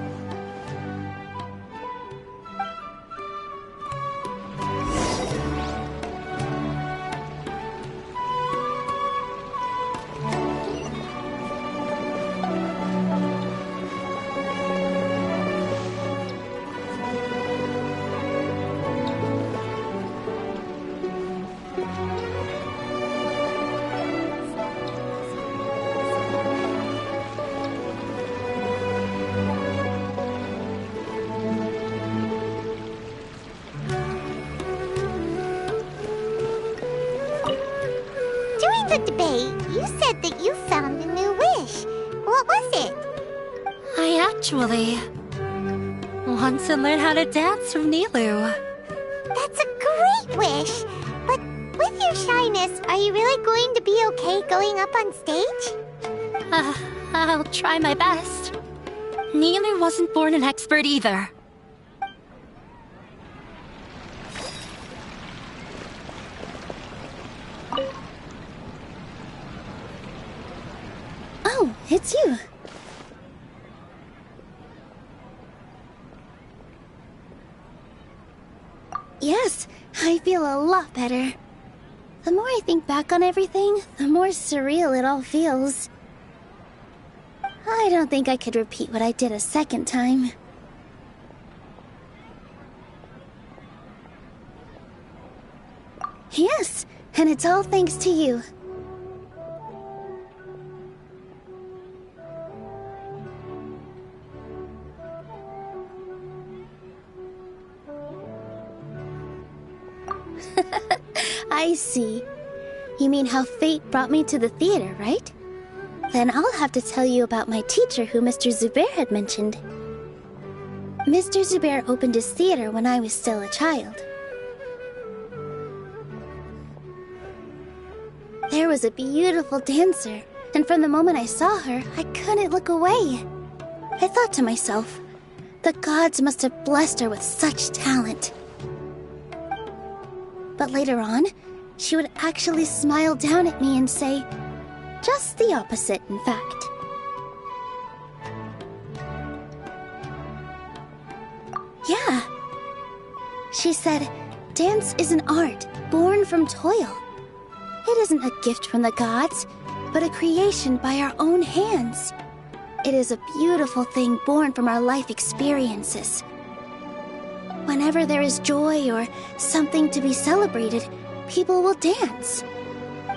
[SPEAKER 2] During the debate, you said that you found a new wish. What was it?
[SPEAKER 15] I actually want to learn how to dance from Nilou.
[SPEAKER 2] That's a great wish. But with your shyness, are you really going to be okay going up on stage?
[SPEAKER 15] I'll try my best. Nilou wasn't born an expert either.
[SPEAKER 1] Oh, it's you. Yes, I feel a lot better. The more I think back on everything, the more surreal it all feels. I don't think I could repeat what I did a second time. Yes, and it's all thanks to you. I see. You mean how fate brought me to the theater, right? Then I'll have to tell you about my teacher who Mr. Zubair had mentioned. Mr. Zubair opened his theater when I was still a child. There was a beautiful dancer, and from the moment I saw her, I couldn't look away. I thought to myself, the gods must have blessed her with such talent. But later on, she would actually smile down at me and say, just the opposite, in fact. Yeah. She said, dance is an art born from toil. It isn't a gift from the gods, but a creation by our own hands. It is a beautiful thing born from our life experiences. Whenever there is joy or something to be celebrated, people will dance.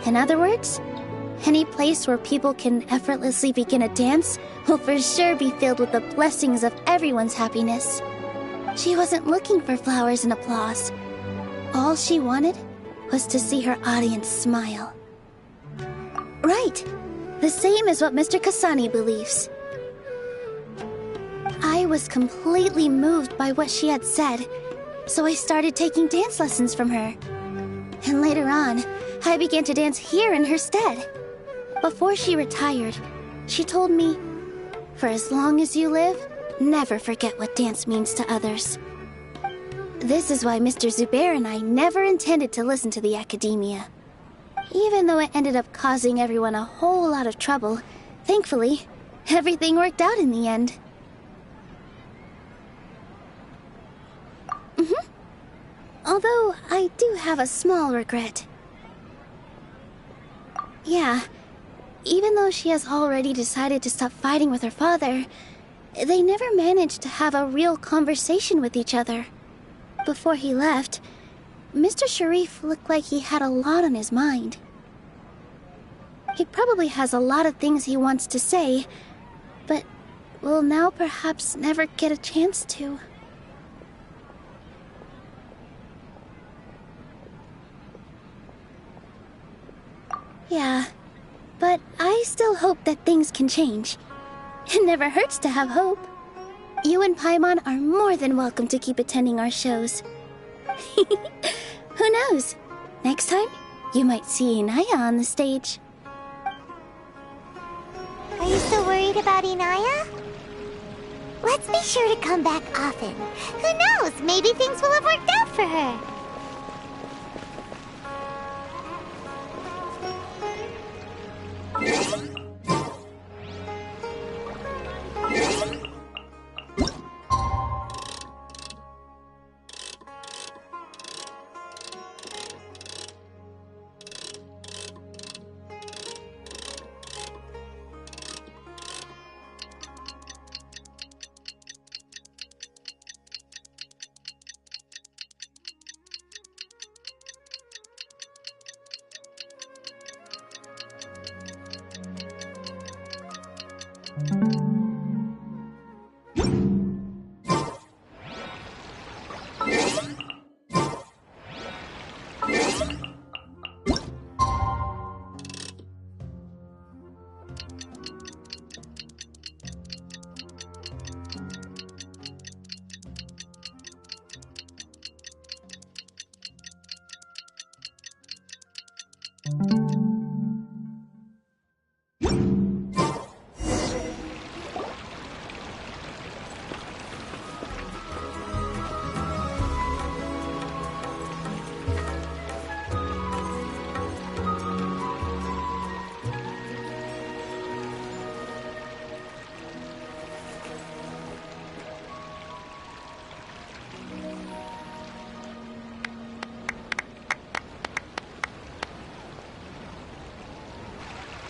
[SPEAKER 1] In other words, any place where people can effortlessly begin a dance will for sure be filled with the blessings of everyone's happiness. She wasn't looking for flowers and applause. All she wanted was to see her audience smile. Right. The same as what Mr. Kasani believes. I was completely moved by what she had said, so I started taking dance lessons from her. And later on, I began to dance here in her stead. Before she retired, she told me, for as long as you live, never forget what dance means to others. This is why Mr. Zubair and I never intended to listen to the academia. Even though it ended up causing everyone a whole lot of trouble, thankfully, everything worked out in the end. Although, I do have a small regret. Yeah, even though she has already decided to stop fighting with her father, they never managed to have a real conversation with each other. Before he left, Mr. Sharif looked like he had a lot on his mind. He probably has a lot of things he wants to say, but will now perhaps never get a chance to. Yeah, but I still hope that things can change. It never hurts to have hope. You and Paimon are more than welcome to keep attending our shows. Who knows? Next time, you might see Inaya on the stage.
[SPEAKER 2] Are you still worried about Inaya? Let's be sure to come back often. Who knows? Maybe things will have worked out for her.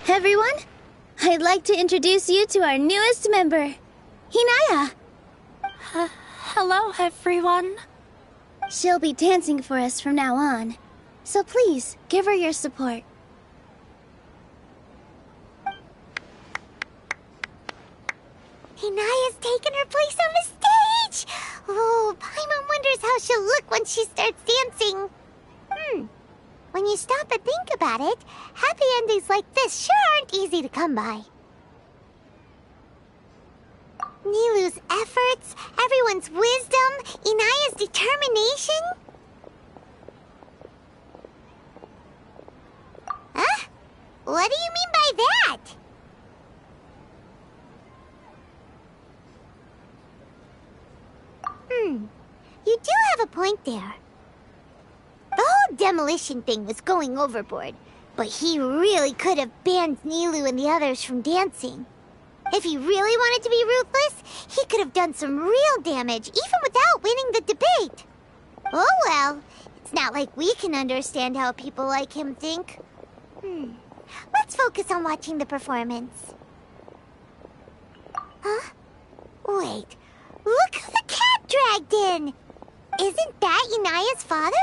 [SPEAKER 1] Everyone, I'd like to introduce you to our newest member, Hinaya.
[SPEAKER 15] Hello, everyone.
[SPEAKER 1] She'll be dancing for us from now on, so please give her your support.
[SPEAKER 2] Hinaya's taken her place on the stage! Oh, Paimon wonders how she'll look when she starts dancing. When you stop and think about it, happy endings like this sure aren't easy to come by. Nilou's efforts, everyone's wisdom, Inaya's determination. Huh? What do you mean by that? You do have a point there. The whole demolition thing was going overboard, but he really could have banned Nilou and the others from dancing. If he really wanted to be ruthless, he could have done some real damage, even without winning the debate. Oh well, it's not like we can understand how people like him think. Let's focus on watching the performance. Huh? Wait, look who the cat dragged in! Isn't that Inaya's father?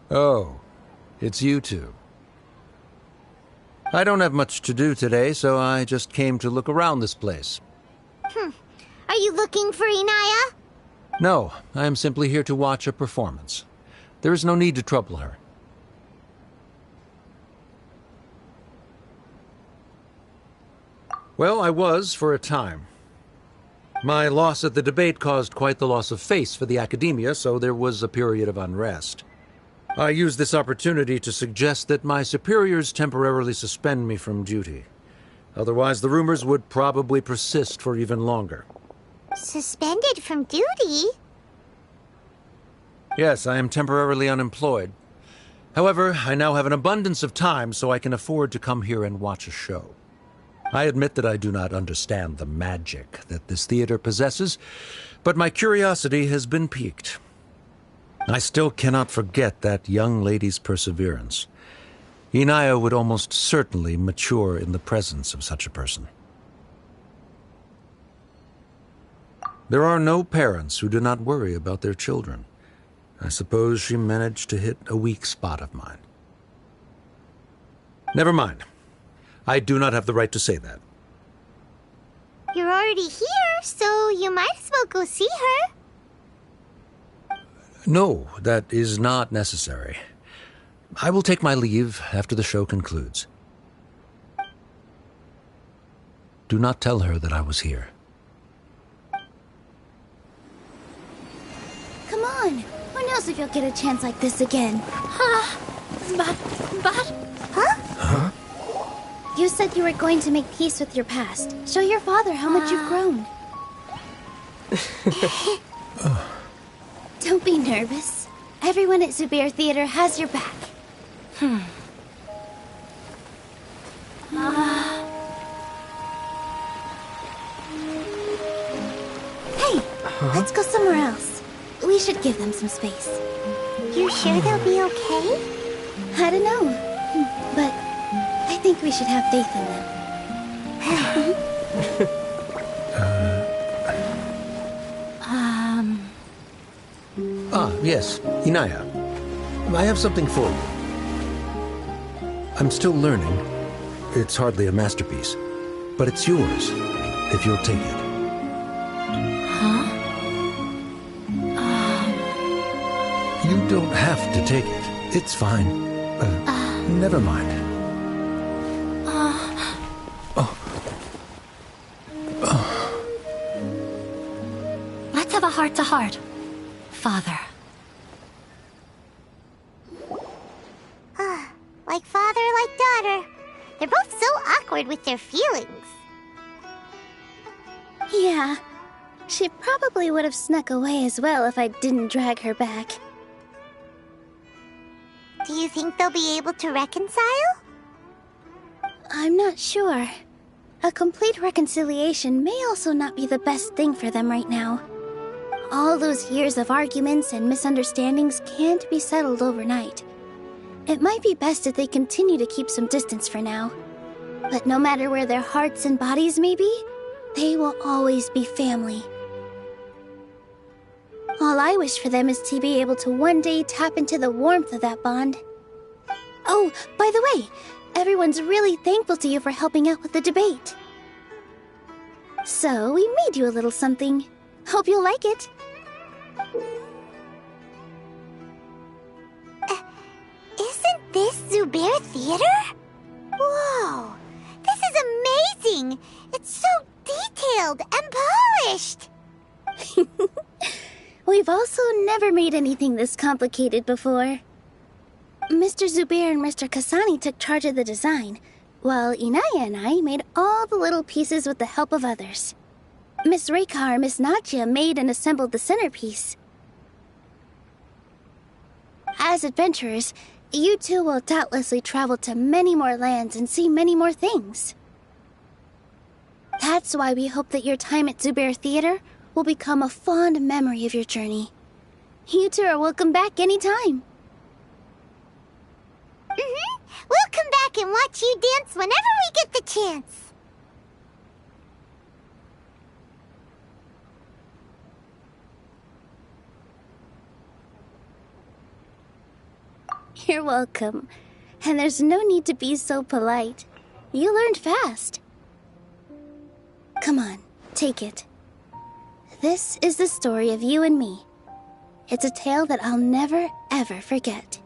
[SPEAKER 12] Oh, it's you two. I don't have much to do today, so I just came to look around this place.
[SPEAKER 2] Are you looking for Inaya?
[SPEAKER 12] No, I am simply here to watch a performance. There is no need to trouble her. Well, I was for a time. My loss at the debate caused quite the loss of face for the academia, so there was a period of unrest. I used this opportunity to suggest that my superiors temporarily suspend me from duty. Otherwise, the rumors would probably persist for even longer.
[SPEAKER 2] Suspended from duty?
[SPEAKER 12] Yes, I am temporarily unemployed. However, I now have an abundance of time, so I can afford to come here and watch a show. I admit that I do not understand the magic that this theater possesses, but my curiosity has been piqued. I still cannot forget that young lady's perseverance. Inaya would almost certainly mature in the presence of such a person. There are no parents who do not worry about their children. I suppose she managed to hit a weak spot of mine. Never mind. I do not have the right to say that.
[SPEAKER 2] You're already here, so you might as well go see her.
[SPEAKER 12] No, that is not necessary. I will take my leave after the show concludes. Do not tell her that I was here.
[SPEAKER 1] Come on. Who knows if you'll get a chance like this again?
[SPEAKER 2] Huh?
[SPEAKER 1] You said you were going to make peace with your past. Show your father how much you've grown. Don't be nervous. Everyone at Zubair Theater has your back. Hey, let's go somewhere else. We should give them some space.
[SPEAKER 2] You sure they'll be okay?
[SPEAKER 1] I don't know, but I think we should have faith in them.
[SPEAKER 12] Yes, Inaya. I have something for you. I'm still learning. It's hardly a masterpiece, but it's yours, if you'll take it. You don't have to take it. It's fine. Never mind.
[SPEAKER 15] Let's have a heart-to-heart. Father.
[SPEAKER 2] Like father, like daughter. They're both so awkward with their feelings.
[SPEAKER 1] Yeah. She probably would have snuck away as well if I didn't drag her back.
[SPEAKER 2] Do you think they'll be able to reconcile?
[SPEAKER 1] I'm not sure. a complete reconciliation may also not be the best thing for them right now. All those years of arguments and misunderstandings can't be settled overnight. It might be best if they continue to keep some distance for now. But no matter where their hearts and bodies may be, they will always be family. All I wish for them is to be able to one day tap into the warmth of that bond. Oh, by the way, everyone's really thankful to you for helping out with the debate. So, we made you a little something. Hope you'll like it.
[SPEAKER 2] Isn't this Zubair Theater? Whoa! This is amazing! It's so detailed and polished!
[SPEAKER 1] We've also never made anything this complicated before. Mr. Zubair and Mr. Kasani took charge of the design, while Inaya and I made all the little pieces with the help of others. Miss Reikar and Miss Nadia made and assembled the centerpiece. As adventurers, you two will doubtlessly travel to many more lands and see many more things. That's why we hope that your time at Zubair Theater will become a fond memory of your journey. You two are welcome back anytime.
[SPEAKER 2] We'll come back and watch you dance whenever we get the chance.
[SPEAKER 1] You're welcome. And there's no need to be so polite. You learned fast. Come on, take it. This is the story of you and me. It's a tale that I'll never, ever forget.